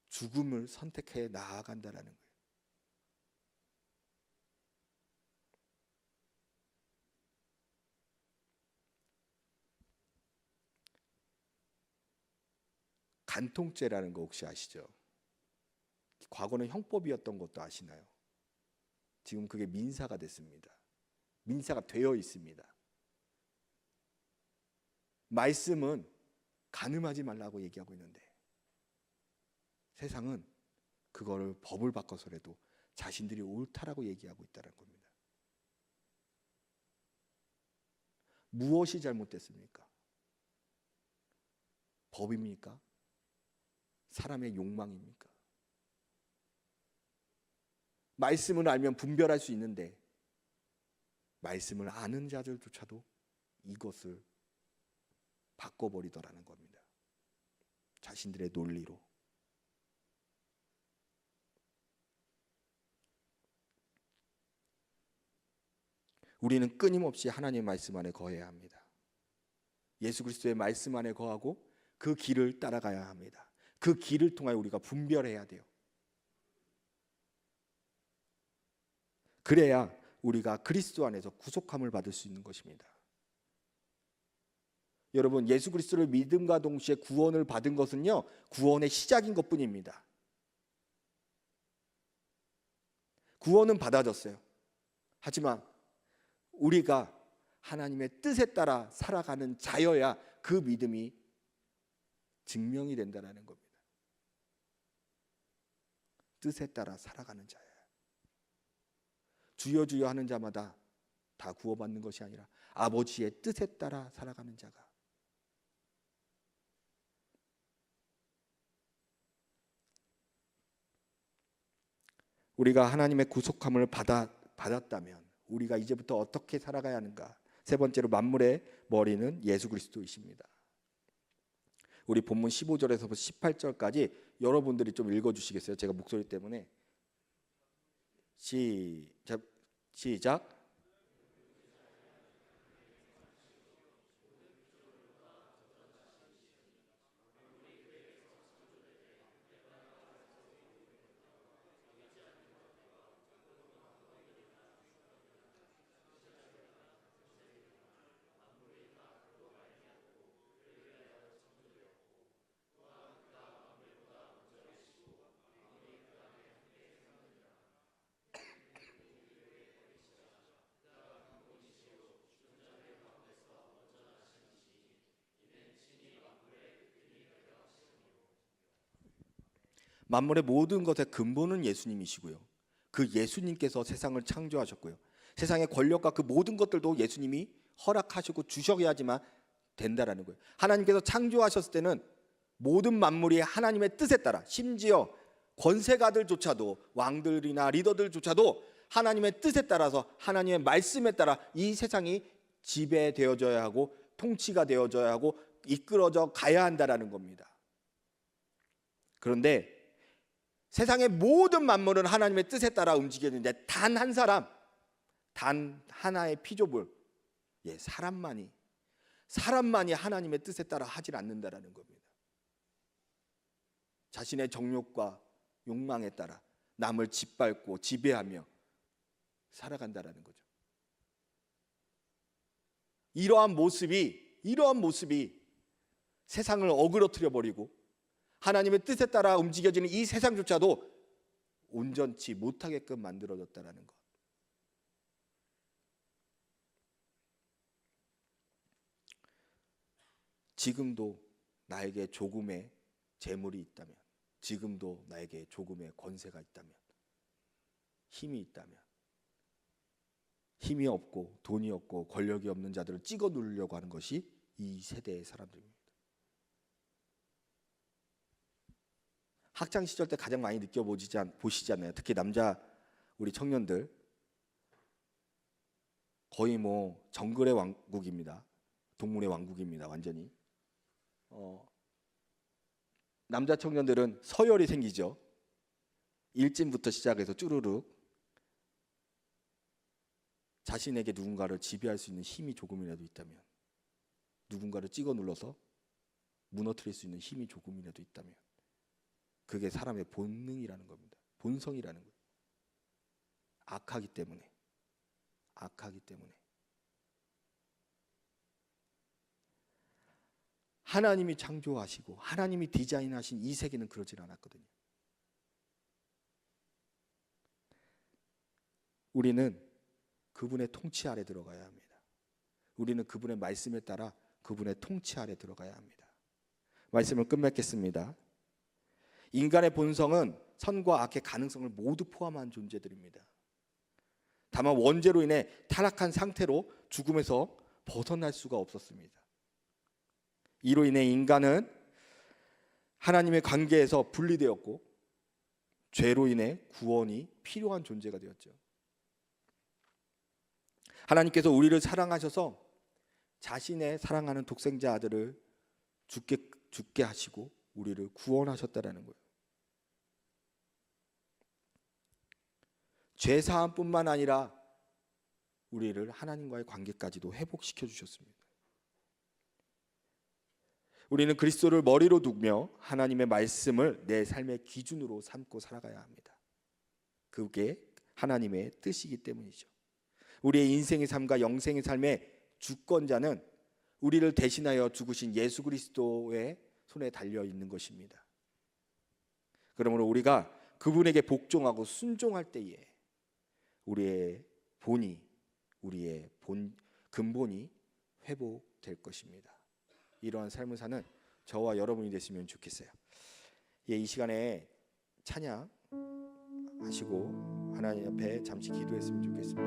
죽음을 선택해 나아간다라는 거예요. 간통죄라는 거 혹시 아시죠? 과거는 형법이었던 것도 아시나요? 지금 그게 민사가 됐습니다. 민사가 되어 있습니다. 말씀은 간음하지 말라고 얘기하고 있는데 세상은 그거를 법을 바꿔서라도 자신들이 옳다라고 얘기하고 있다는 겁니다. 무엇이 잘못됐습니까? 법입니까? 사람의 욕망입니까? 말씀을 알면 분별할 수 있는데 말씀을 아는 자들조차도 이것을 바꿔버리더라는 겁니다. 자신들의 논리로. 우리는 끊임없이 하나님의 말씀 안에 거해야 합니다. 예수 그리스도의 말씀 안에 거하고 그 길을 따라가야 합니다. 그 길을 통하여 우리가 분별해야 돼요. 그래야 우리가 그리스도 안에서 구속함을 받을 수 있는 것입니다. 여러분, 예수 그리스도를 믿음과 동시에 구원을 받은 것은요, 구원의 시작인 것뿐입니다. 구원은 받아졌어요. 하지만 우리가 하나님의 뜻에 따라 살아가는 자여야 그 믿음이 증명이 된다는 겁니다. 뜻에 따라 살아가는 자예요. 주여 주여 하는 자마다 다 구원받는 것이 아니라 아버지의 뜻에 따라 살아가는 자가. 우리가 하나님의 구속함을 받았다면 우리가 이제부터 어떻게 살아가야 하는가? 세 번째로 만물의 머리는 예수 그리스도이십니다. 우리 본문 15절에서 18절까지 여러분들이 좀 읽어주시겠어요? 제가 목소리 때문에. 시작. 만물의 모든 것의 근본은 예수님이시고요. 그 예수님께서 세상을 창조하셨고요. 세상의 권력과 그 모든 것들도 예수님이 허락하시고 주셔야지만 된다라는 거예요. 하나님께서 창조하셨을 때는 모든 만물이 하나님의 뜻에 따라, 심지어 권세가들조차도, 왕들이나 리더들조차도 하나님의 뜻에 따라서, 하나님의 말씀에 따라 이 세상이 지배되어져야 하고 통치가 되어져야 하고 이끌어져 가야 한다라는 겁니다. 그런데 세상의 모든 만물은 하나님의 뜻에 따라 움직이는데 단 한 사람, 단 하나의 피조물, 사람만이 하나님의 뜻에 따라 하질 않는다라는 겁니다. 자신의 정욕과 욕망에 따라 남을 짓밟고 지배하며 살아간다라는 거죠. 이러한 모습이 세상을 어그러뜨려 버리고 하나님의 뜻에 따라 움직여지는 이 세상조차도 온전치 못하게끔 만들어졌다는 것. 지금도 나에게 조금의 재물이 있다면, 지금도 나에게 조금의 권세가 있다면, 힘이 있다면, 힘이 없고 돈이 없고 권력이 없는 자들을 찍어 누르려고 하는 것이 이 세대의 사람들입니다. 학창 시절 때 가장 많이 보시지 않나요? 특히 남자 우리 청년들 거의 정글의 왕국입니다. 동물의 왕국입니다. 완전히. 남자 청년들은 서열이 생기죠. 일진부터 시작해서 쭈루룩 자신에게 누군가를 지배할 수 있는 힘이 조금이라도 있다면, 누군가를 찍어 눌러서 무너뜨릴 수 있는 힘이 조금이라도 있다면 그게 사람의 본능이라는 겁니다. 본성이라는 거예요. 악하기 때문에. 하나님이 창조하시고 하나님이 디자인하신 이 세계는 그러질 않았거든요. 우리는 그분의 통치 아래 들어가야 합니다. 우리는 그분의 말씀에 따라 그분의 통치 아래 들어가야 합니다. 말씀을 끝맺겠습니다. 인간의 본성은 선과 악의 가능성을 모두 포함한 존재들입니다. 다만 원죄로 인해 타락한 상태로 죽음에서 벗어날 수가 없었습니다. 이로 인해 인간은 하나님의 관계에서 분리되었고 죄로 인해 구원이 필요한 존재가 되었죠. 하나님께서 우리를 사랑하셔서 자신의 사랑하는 독생자 아들을 죽게 하시고 우리를 구원하셨다라는 거예요. 죄 사함뿐만 아니라 우리를 하나님과의 관계까지도 회복시켜 주셨습니다. 우리는 그리스도를 머리로 두며 하나님의 말씀을 내 삶의 기준으로 삼고 살아가야 합니다. 그게 하나님의 뜻이기 때문이죠. 우리의 인생의 삶과 영생의 삶의 주권자는 우리를 대신하여 죽으신 예수 그리스도의 손에 달려 있는 것입니다. 그러므로 우리가 그분에게 복종하고 순종할 때에 우리의 근본이 회복될 것입니다. 이러한 삶을 사는 저와 여러분이 됐으면 좋겠어요. 이 시간에 찬양 하시고 하나님 앞에 잠시 기도했으면 좋겠습니다.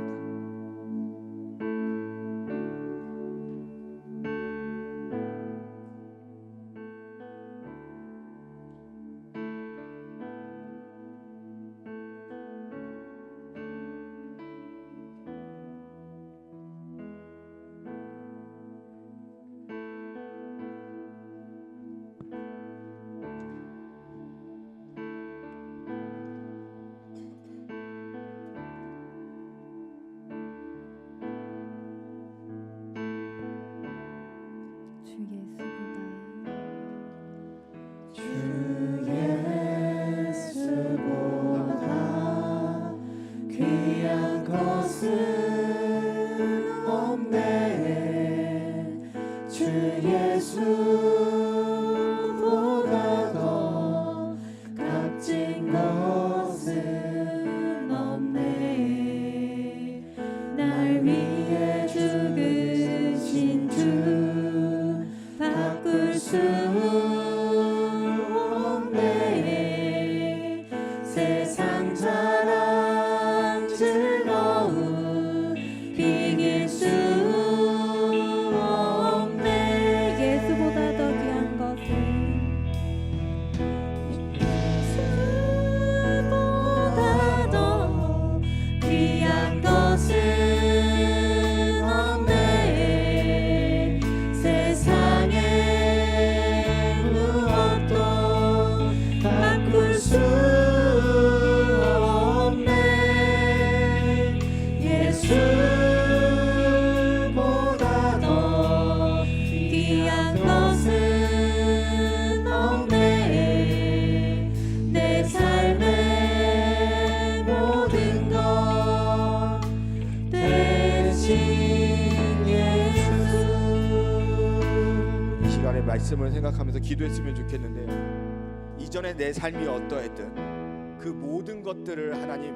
주 예수보다 귀한 것은 없네. 주 예수보다 더 값진 것은 없네. 날 위해 죽으신 주 바꿀 수 없네. 세상 자랑 즐거움 비길 수 없네. 예수보다 더 귀한 것은 예수보다 더 귀한 것은 없네. 세상에 무엇도 바꿀 수 없네. 예수보다 더 귀한 것은 없네. 내 삶의 모든 것 대신 예수. 이 시간에 말씀을 생각하면서 기도했으면 좋겠는데요. 이전에 내 삶이 어떠했든 그 모든 것들을 하나님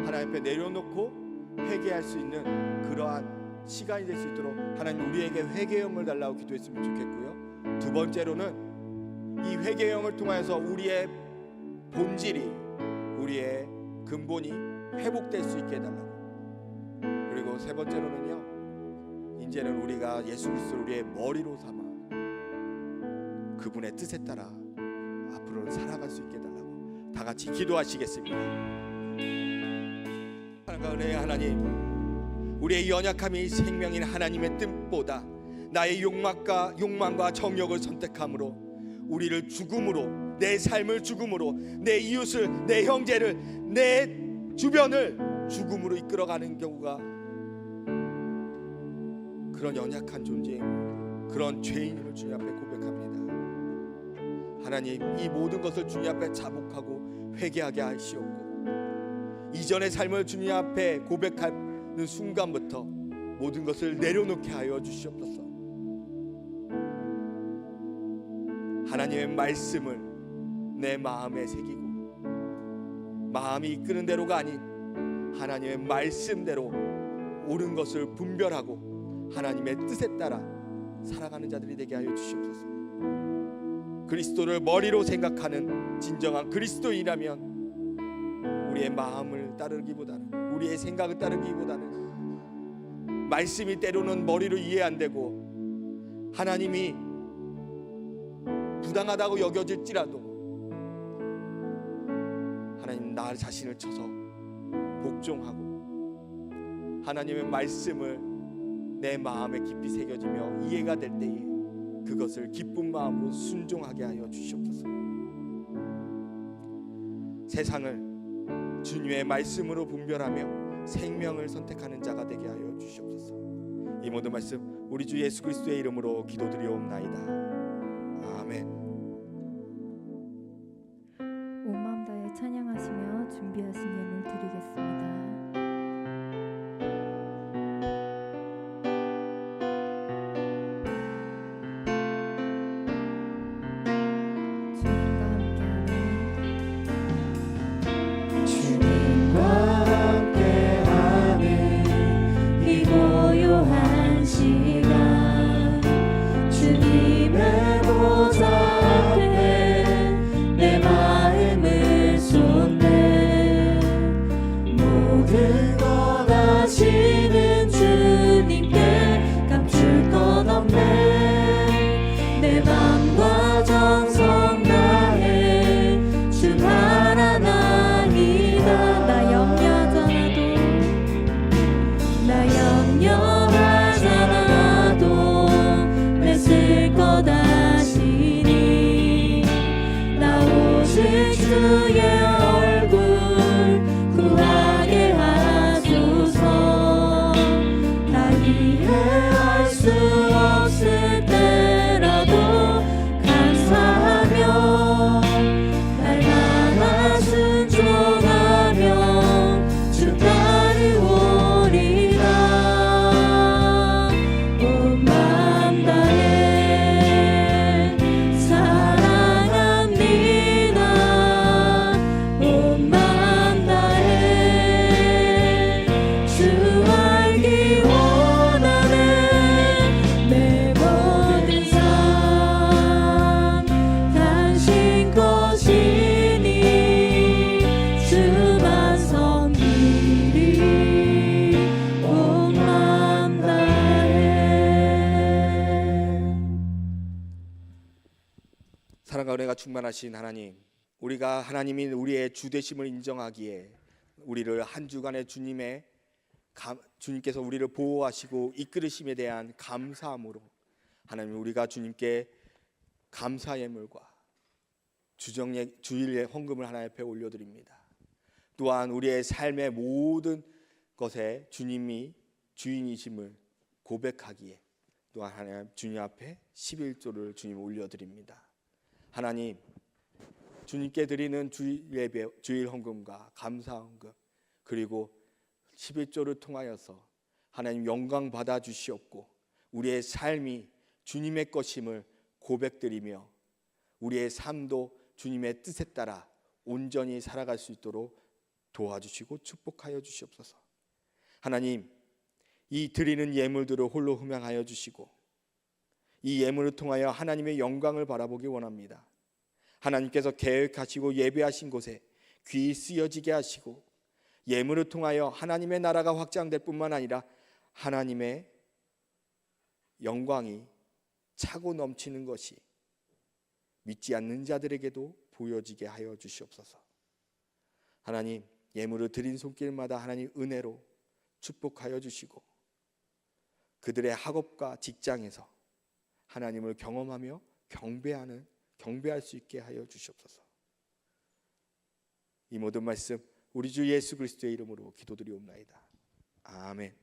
앞에 내려놓고 회개할 수 있는 그러한 시간이 될 수 있도록 하나님 우리에게 회개형을 달라고 기도했으면 좋겠고요. 두 번째로는 이 회개형을 통하여서 우리의 본질이, 우리의 근본이 회복될 수 있게 해달라고. 그리고 세 번째로는요, 이제는 우리가 예수 그리스도를 우리의 머리로 삼아 그분의 뜻에 따라 앞으로는 살아갈 수 있게 해달라고 다 같이 기도하시겠습니다. 사랑과 은혜의 하나님, 우리의 연약함이 생명인 하나님의 뜻보다 나의 욕망과 정욕을 선택함으로 우리를 죽음으로, 내 삶을 죽음으로, 내 이웃을, 내 형제를, 내 주변을 죽음으로 이끌어가는 경우가, 그런 연약한 존재임, 그런 죄인을 주님 앞에 고백합니다. 하나님, 이 모든 것을 주님 앞에 자복하고 회개하게 하시옵고, 이전의 삶을 주님 앞에 고백하는 순간부터 모든 것을 내려놓게 하여 주시옵소서. 하나님의 말씀을 내 마음에 새기고, 마음이 이끄는 대로가 아닌 하나님의 말씀대로 옳은 것을 분별하고 하나님의 뜻에 따라 살아가는 자들이 되게 하여 주시옵소서. 그리스도를 머리로 생각하는 진정한 그리스도인이라면 우리의 마음을 따르기보다는, 우리의 생각을 따르기보다는, 말씀이 때로는 머리로 이해 안 되고 하나님이 부당하다고 여겨질지라도 하나님 나 자신을 쳐서 복종하고 하나님의 말씀을 내 마음에 깊이 새겨지며 이해가 될 때에 그것을 기쁜 마음으로 순종하게 하여 주시옵소서. 세상을 주님의 말씀으로 분별하며 생명을 선택하는 자가 되게 하여 주시옵소서. 이 모든 말씀 우리 주 예수 그리스도의 이름으로 기도드리옵나이다. 아멘. 온 마음 다해 찬양하시며 준비하신 예물 드리겠습니다. 주님과 함께하는 이 고요한 시간, 주님의 보좌 사랑과 은혜가 충만하신 하나님, 우리가 하나님이 우리의 주되심을 인정하기에 우리를 한 주간의 주님께서 우리를 보호하시고 이끌으심에 대한 감사함으로 하나님, 우리가 주님께 감사 예물과 주일 헌금을 하나님 앞에 올려드립니다. 또한 우리의 삶의 모든 것에 주님이 주인이심을 고백하기에 또한 하나님 주님 앞에 11조를 주님 올려드립니다. 하나님, 주님께 드리는 주일 예배, 주일 헌금과 감사 헌금, 그리고 11조를 통하여서 하나님 영광 받아 주시옵고 우리의 삶이 주님의 것임을 고백드리며 우리의 삶도 주님의 뜻에 따라 온전히 살아갈 수 있도록 도와주시고 축복하여 주시옵소서. 하나님, 이 드리는 예물들을 홀로 흠양하여 주시고 이 예물을 통하여 하나님의 영광을 바라보기 원합니다. 하나님께서 계획하시고 예배하신 곳에 귀 쓰여지게 하시고 예물을 통하여 하나님의 나라가 확장될 뿐만 아니라 하나님의 영광이 차고 넘치는 것이 믿지 않는 자들에게도 보여지게 하여 주시옵소서. 하나님, 예물을 드린 손길마다 하나님 은혜로 축복하여 주시고 그들의 학업과 직장에서 하나님을 경험하며 경배할 수 있게 하여 주시옵소서. 이 모든 말씀 우리 주 예수 그리스도의 이름으로 기도드리옵나이다. 아멘.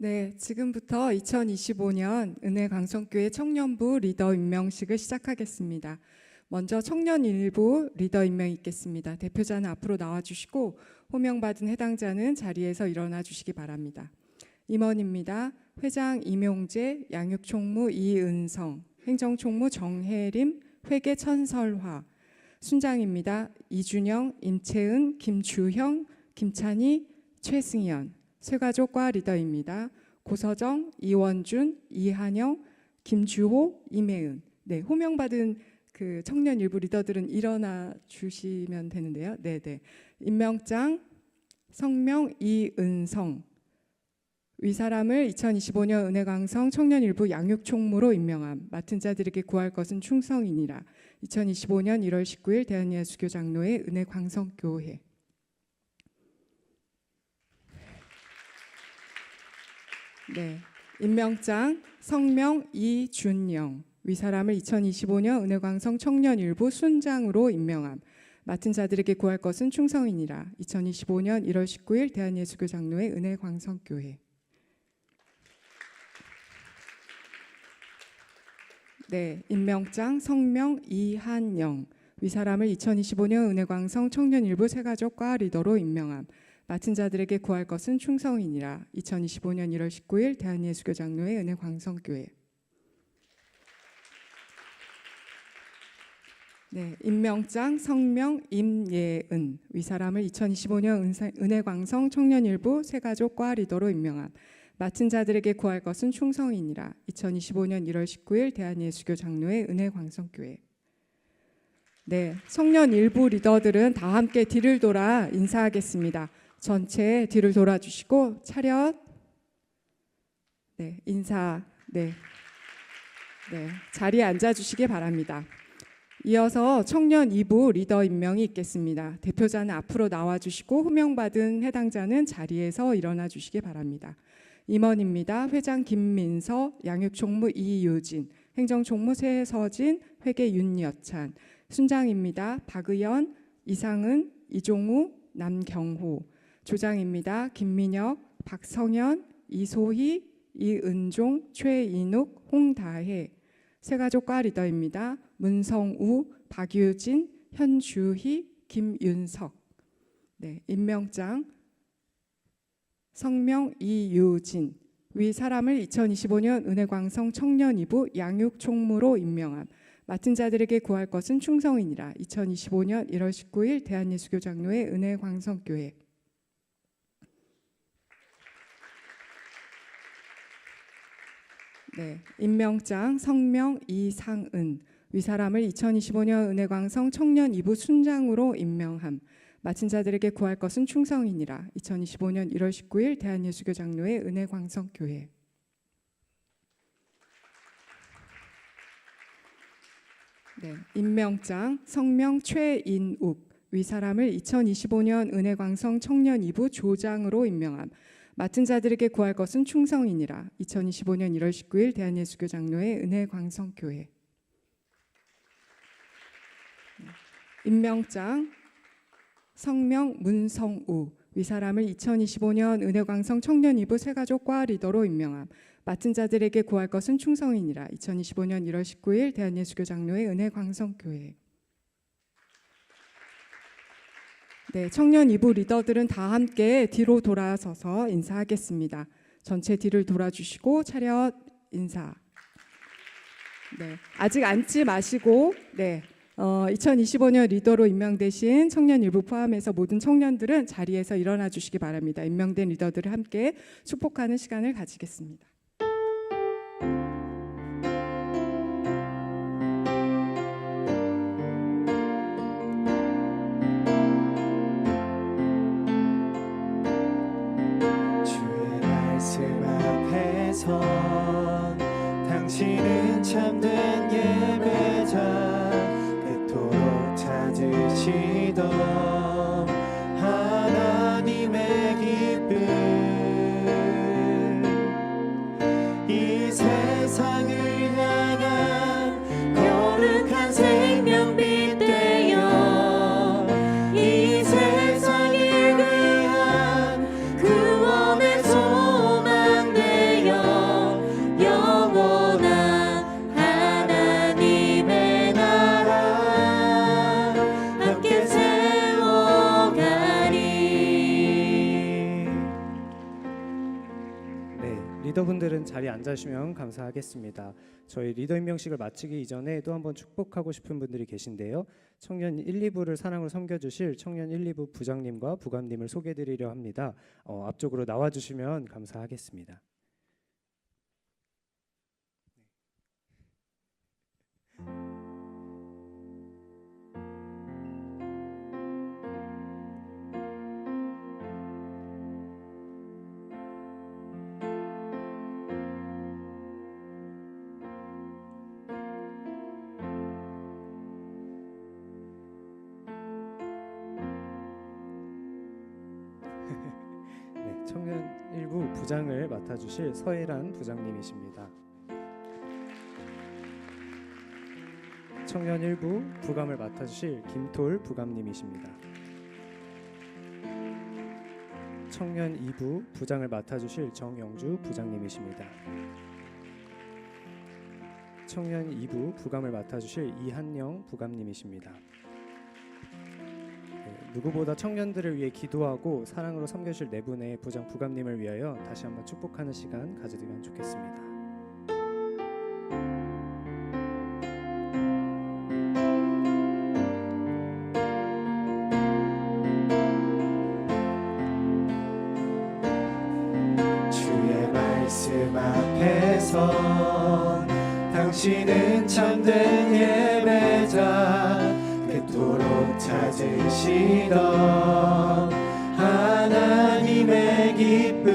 네, 지금부터 2025년 은혜광성교회 청년부 리더 임명식을 시작하겠습니다. 먼저 청년 일부 리더 임명이 있겠습니다. 대표자는 앞으로 나와주시고 호명받은 해당자는 자리에서 일어나 주시기 바랍니다. 임원입니다. 회장 임용재, 양육총무 이은성, 행정총무 정혜림, 회계 천설화. 순장입니다. 이준영, 임채은, 김주형, 김찬희, 최승현. 쇠가족과 리더입니다. 고서정, 이원준, 이한영, 김주호, 이매은. 네, 호명받은 그 청년 일부 리더들은 일어나 주시면 되는데요. 네. 임명장, 성명 이은성. 위사람을 2025년 은혜광성 청년 일부 양육총무로 임명함. 맡은 자들에게 구할 것은 충성이니라. 2025년 1월 19일 대한예수교 장로회 은혜광성교회. 네, 임명장 성명 이준영. 위사람을 2025년 은혜광성 청년일부 순장으로 임명함. 맡은 자들에게 구할 것은 충성이니라. 2025년 1월 19일 대한예수교 장로회 은혜광성교회. 네, 임명장 성명 이한영. 위사람을 2025년 은혜광성 청년일부 새가족과 리더로 임명함. 맡은 자들에게 구할 것은 충성이니라. 2025년 1월 19일 대한예수교 장로회 은혜광성교회. 네, 임명장 성명 임예은. 위사람을 2025년 은혜광성 청년일부 새가족과 리더로 임명함. 맡은 자들에게 구할 것은 충성이니라. 2025년 1월 19일 대한예수교 장로회 은혜광성교회. 네, 청년 일부 리더들은 다 함께 뒤를 돌아 인사하겠습니다. 전체 뒤를 돌아주시고 차렷. 네, 인사. 네, 자리에 앉아주시기 바랍니다. 이어서 청년 2부 리더 임명이 있겠습니다. 대표자는 앞으로 나와주시고 호명받은 해당자는 자리에서 일어나 주시기 바랍니다. 임원입니다. 회장 김민서, 양육총무 이유진, 행정총무 세서진, 회계 윤여찬. 순장입니다. 박의연, 이상은, 이종우, 남경호. 조장입니다. 김민혁, 박성현, 이소희, 이은종, 최인욱, 홍다혜. 새가족과 리더입니다. 문성우, 박유진, 현주희, 김윤석. 네, 임명장 성명 이유진. 위 사람을 2025년 은혜광성 청년 2부 양육총무로 임명함. 맡은 자들에게 구할 것은 충성이니라. 2025년 1월 19일 대한예수교 장로회 은혜광성교회. 네, 임명장 성명 이상은 위사람을 2025년 은혜광성 청년 2부 순장으로 임명함. 맡은 자들에게 구할 것은 충성이니라. 2025년 1월 19일 대한예수교 장로회 은혜광성교회. 네, 임명장 성명 최인욱 위사람을 2025년 은혜광성 청년 2부 조장으로 임명함. 맡은 자들에게 구할 것은 충성이니라. 2025년 1월 19일 대한예수교 장로회 은혜광성교회. 임명장 성명 문성우 위사람을 2025년 은혜광성 청년 2부 새가족과 리더로 임명함. 맡은 자들에게 구할 것은 충성이니라. 2025년 1월 19일 대한예수교 장로회 은혜광성교회. 네, 청년 2부 리더들은 다 함께 뒤로 돌아서서 인사하겠습니다. 전체 뒤를 돌아주시고 차렷 인사. 네, 아직 앉지 마시고 2025년 리더로 임명되신 청년 일부 포함해서 모든 청년들은 자리에서 일어나 주시기 바랍니다. 임명된 리더들을 함께 축복하는 시간을 가지겠습니다. 주의 말씀 앞에서 당신은 참된 예배자 찾으시던 하나님의 기쁨 이 세상을 향한 거룩한 생명빛 되어 이 세상을 위한 구원의 소망 되어 영원한 하나님의 나라 함께 세워가리. 네, 리더분들은 자리에 앉으시면 감사하겠습니다. 저희 리더 임명식을 마치기 이전에 또 한번 축복하고 싶은 분들이 계신데요. 청년 1, 2부를 사랑으로 섬겨주실 청년 1, 2부 부장님과 부감님을 소개해드리려 합니다. 앞쪽으로 나와주시면 감사하겠습니다. 네, 청년 1부 부장을 맡아주실 서혜란 부장님이십니다. 청년 1부 부감을 맡아주실 김톨 부감님이십니다. 청년 2부 부장을 맡아주실 정영주 부장님이십니다. 청년 2부 부감을 맡아주실 이한영 부감님이십니다. 누구보다 청년들을 위해 기도하고 사랑으로 섬겨주실 네 분의 부장 부감님을 위하여 다시 한번 축복하는 시간 가지면 좋겠습니다. 주의 말씀 앞에서 당신은 참된 예배자 그토록 찾으시던 하나님의 기쁨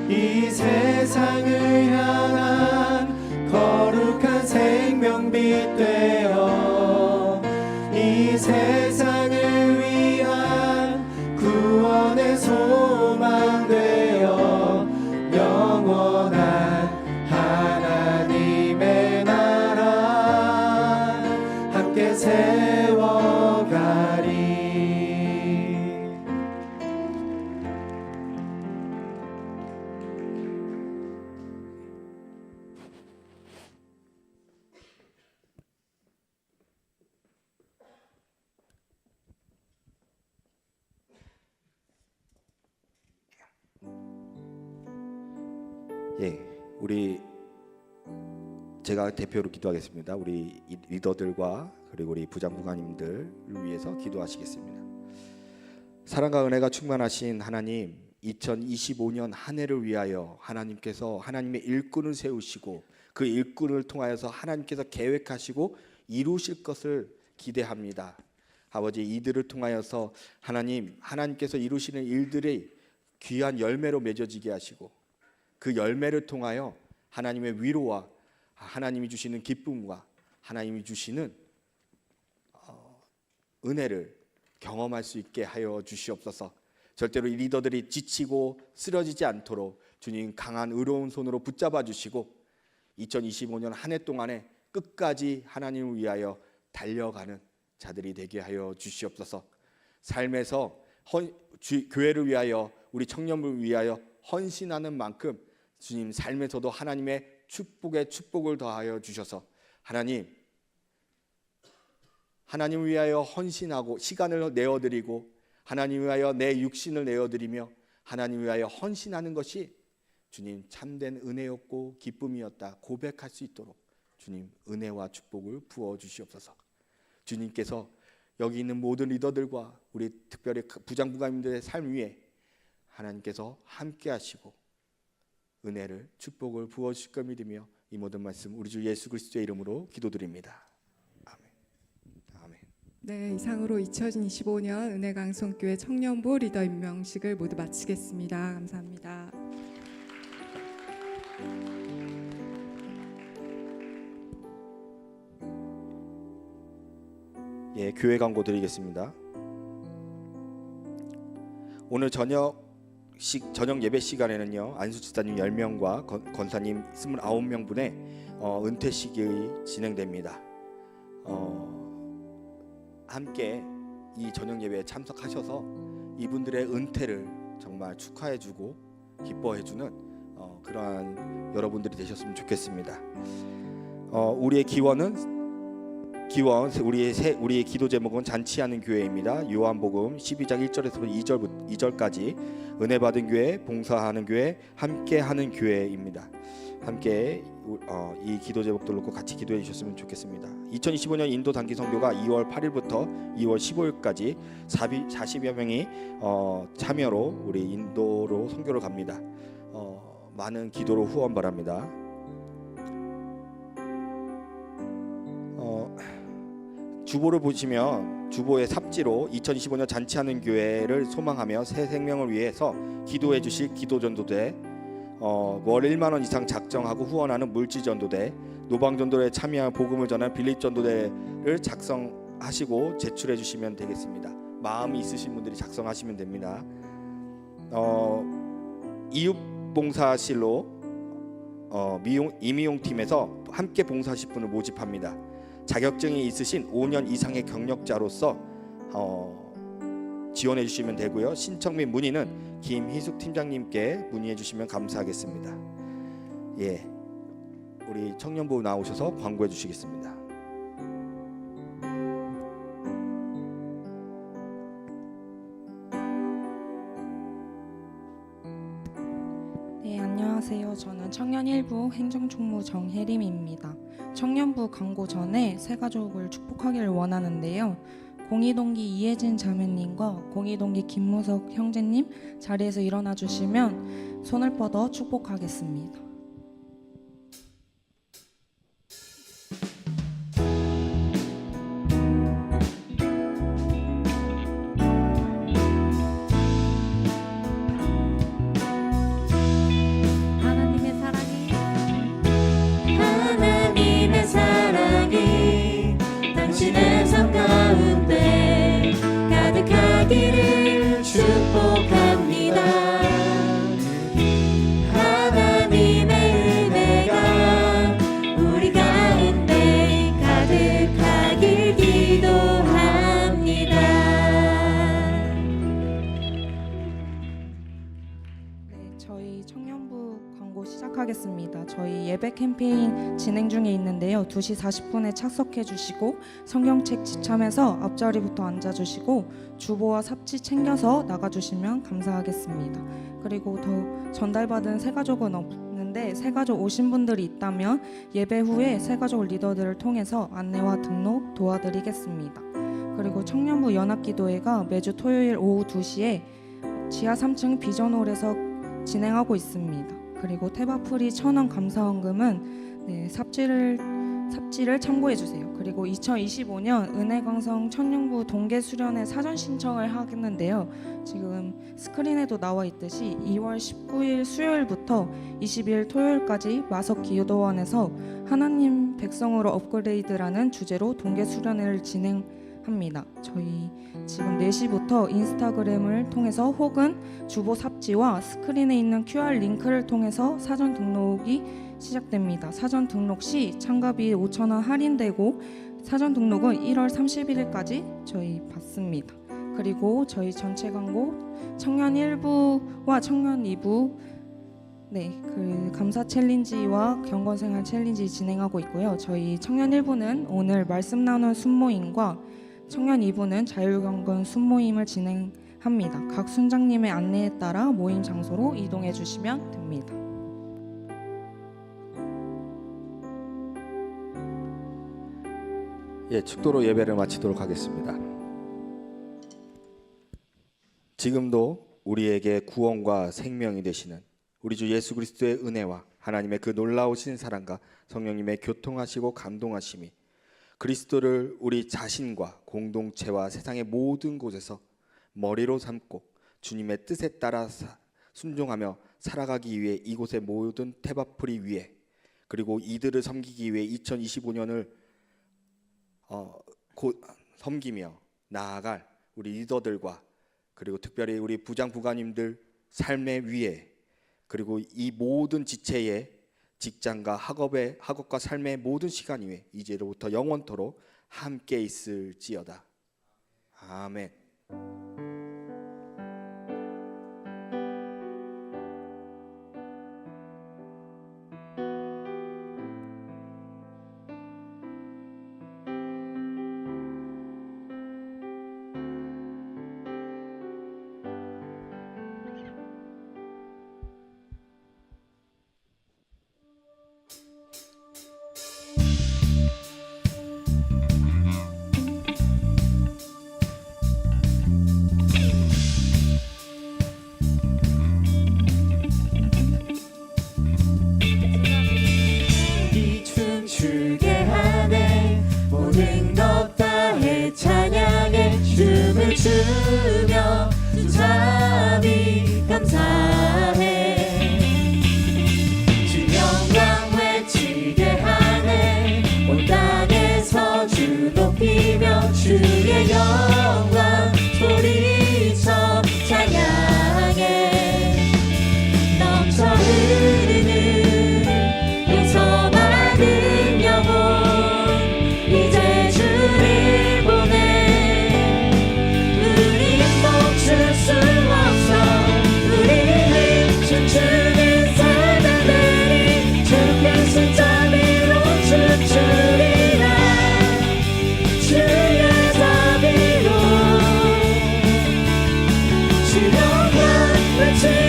이 세상을 향한 거룩한 생명빛 되어 이 세상을 위한 구원의 소망 되어 영원한 하나님의 나라 함께 세워가리. 우리 제가 대표로 기도하겠습니다. 우리 리더들과 그리고 우리 부장 부관님들을 위해서 기도하시겠습니다. 사랑과 은혜가 충만하신 하나님, 2025년 한 해를 위하여 하나님께서 하나님의 일꾼을 세우시고 그 일꾼을 통하여서 하나님께서 계획하시고 이루실 것을 기대합니다. 아버지, 이들을 통하여서 하나님께서 이루시는 일들이 귀한 열매로 맺어지게 하시고 그 열매를 통하여 하나님의 위로와 하나님이 주시는 기쁨과 하나님이 주시는 은혜를 경험할 수 있게 하여 주시옵소서. 절대로 이 리더들이 지치고 쓰러지지 않도록 주님 강한 의로운 손으로 붙잡아 주시고 2025년 한 해 동안에 끝까지 하나님을 위하여 달려가는 자들이 되게 하여 주시옵소서. 삶에서 교회를 위하여 우리 청년부를 위하여 헌신하는 만큼 주님 삶에서도 하나님의 축복을 더하여 주셔서 하나님을 위하여 헌신하고 시간을 내어드리고 하나님을 위하여 내 육신을 내어드리며 하나님을 위하여 헌신하는 것이 주님 참된 은혜였고 기쁨이었다 고백할 수 있도록 주님 은혜와 축복을 부어 주시옵소서. 주님께서 여기 있는 모든 리더들과 우리 특별히 부장부관님들의 삶 위에 하나님께서 함께 하시고 은혜를 축복을 부어 주실 걸 믿으며 이 모든 말씀 우리 주 예수 그리스도의 이름으로 기도드립니다. 아멘. 네, 이상으로 2025년 은혜강성교회 청년부 리더 임명식을 모두 마치겠습니다. 감사합니다. 예, 교회 광고 드리겠습니다. 오늘 저녁 예배 시간에는요 안수집사님 10명과 권사님 29명 분의 은퇴식이 진행됩니다. 함께 이 저녁 예배에 참석하셔서 이분들의 은퇴를 정말 축하해주고 기뻐해주는 그러한 여러분들이 되셨으면 좋겠습니다. 우리의 우리의 기도 제목은 잔치하는 교회입니다. 요한복음 12장 1절에서 2절까지 은혜 받은 교회, 봉사하는 교회, 함께하는 교회입니다. 함께 이 기도 제목들 놓고 같이 기도해 주셨으면 좋겠습니다. 2025년 인도 단기 선교가 2월 8일부터 2월 15일까지 40여 명이 참여로 우리 인도로 선교를 갑니다. 많은 기도로 후원 바랍니다. 주보를 보시면 주보의 삽지로 2025년 잔치하는 교회를 소망하며 새 생명을 위해서 기도해 주실 기도전도대, 월 1만 원 이상 작정하고 후원하는 물질전도대, 노방전도대에 참여한 복음을 전하는 빌립전도대를 작성하시고 제출해 주시면 되겠습니다. 마음이 있으신 분들이 작성하시면 됩니다. 이웃봉사실로 임의용팀에서 함께 봉사하실 분을 모집합니다. 자격증이 있으신 5년 이상의 경력자로서 지원해 주시면 되고요. 신청 및 문의는 김희숙 팀장님께 문의해 주시면 감사하겠습니다. 예, 우리 청년부 나오셔서 광고해 주시겠습니다. 네, 안녕하세요. 저는 청년일부 행정총무 정혜림입니다. 청년부 광고 전에 새가족을 축복하기를 원하는데요. 공이동기 이혜진 자매님과 공이동기 김무석 형제님 자리에서 일어나 주시면 손을 뻗어 축복하겠습니다. 하나님의 사랑이 당신의 삶 가운데 가득하기를 축복합니다. 하나님의 은혜가 우리 가운데 가득하길 기도합니다. 네, 저희 청년부 광고 시작하겠습니다. 저희 예배 캠페인 진행 중에 있는데요. 2시 40분에 착석해 주시고 성경책 지참해서 앞자리부터 앉아 주시고 주보와 삽지 챙겨서 나가 주시면 감사하겠습니다. 그리고 더 전달받은 새가족은 없는데 새가족 오신 분들이 있다면 예배 후에 새가족 리더들을 통해서 안내와 등록 도와드리겠습니다. 그리고 청년부 연합기도회가 매주 토요일 오후 2시에 지하 3층 비전홀에서 진행하고 있습니다. 그리고 태바프리 천원 감사원금은 삽질을 참고해 주세요. 그리고 2025년 은혜광성 청년부 동계 수련회 사전 신청을 하겠는데요. 지금 스크린에도 나와 있듯이 2월 19일 수요일부터 20일 토요일까지 마석 기도원에서 하나님 백성으로 업그레이드라는 주제로 동계 수련회를 진행합니다. 저희 지금 4시부터 인스타그램을 통해서 혹은 주보 삽지와 스크린에 있는 QR 링크를 통해서 사전 등록이 시작됩니다. 사전 등록 시 참가비 5,000원 할인되고 사전 등록은 1월 31일까지 저희 받습니다. 그리고 저희 전체 광고 청년 1부와 청년 2부 그 감사 챌린지와 경건생활 챌린지 진행하고 있고요. 저희 청년 1부는 오늘 말씀 나눈 순모임과 청년 2부는 자율경건 순모임을 진행합니다. 각 순장님의 안내에 따라 모임 장소로 이동해 주시면 됩니다. 예, 축도로 예배를 마치도록 하겠습니다. 지금도 우리에게 구원과 생명이 되시는 우리 주 예수 그리스도의 은혜와 하나님의 그 놀라우신 사랑과 성령님의 교통하시고 감동하심이 그리스도를 우리 자신과 공동체와 세상의 모든 곳에서 머리로 삼고 주님의 뜻에 따라 순종하며 살아가기 위해 이곳의 모든 태바프리 위에 그리고 이들을 섬기기 위해 2025년을 곧 섬기며 나아갈 우리 리더들과 그리고 특별히 우리 부장 부관님들 삶의 위에 그리고 이 모든 지체의 직장과 학업과 삶의 모든 시간 위에 이제로부터 영원토록 함께 있을지어다. 아멘. 춤추게 하네 모든 것 다해 찬양해 춤을 추며 주사비 감사해 주 영광 외치게 하네 온 땅에서 주 높이며 주의 영광 소리쳐 찬양해 넘쳐 흐르는 받은 영혼 이제 주를 보내 우리 멈출 수 없어 우리는 춤추는 사람들이 주의 십자비로 춤추리라 주의 자비로 주 영광 외치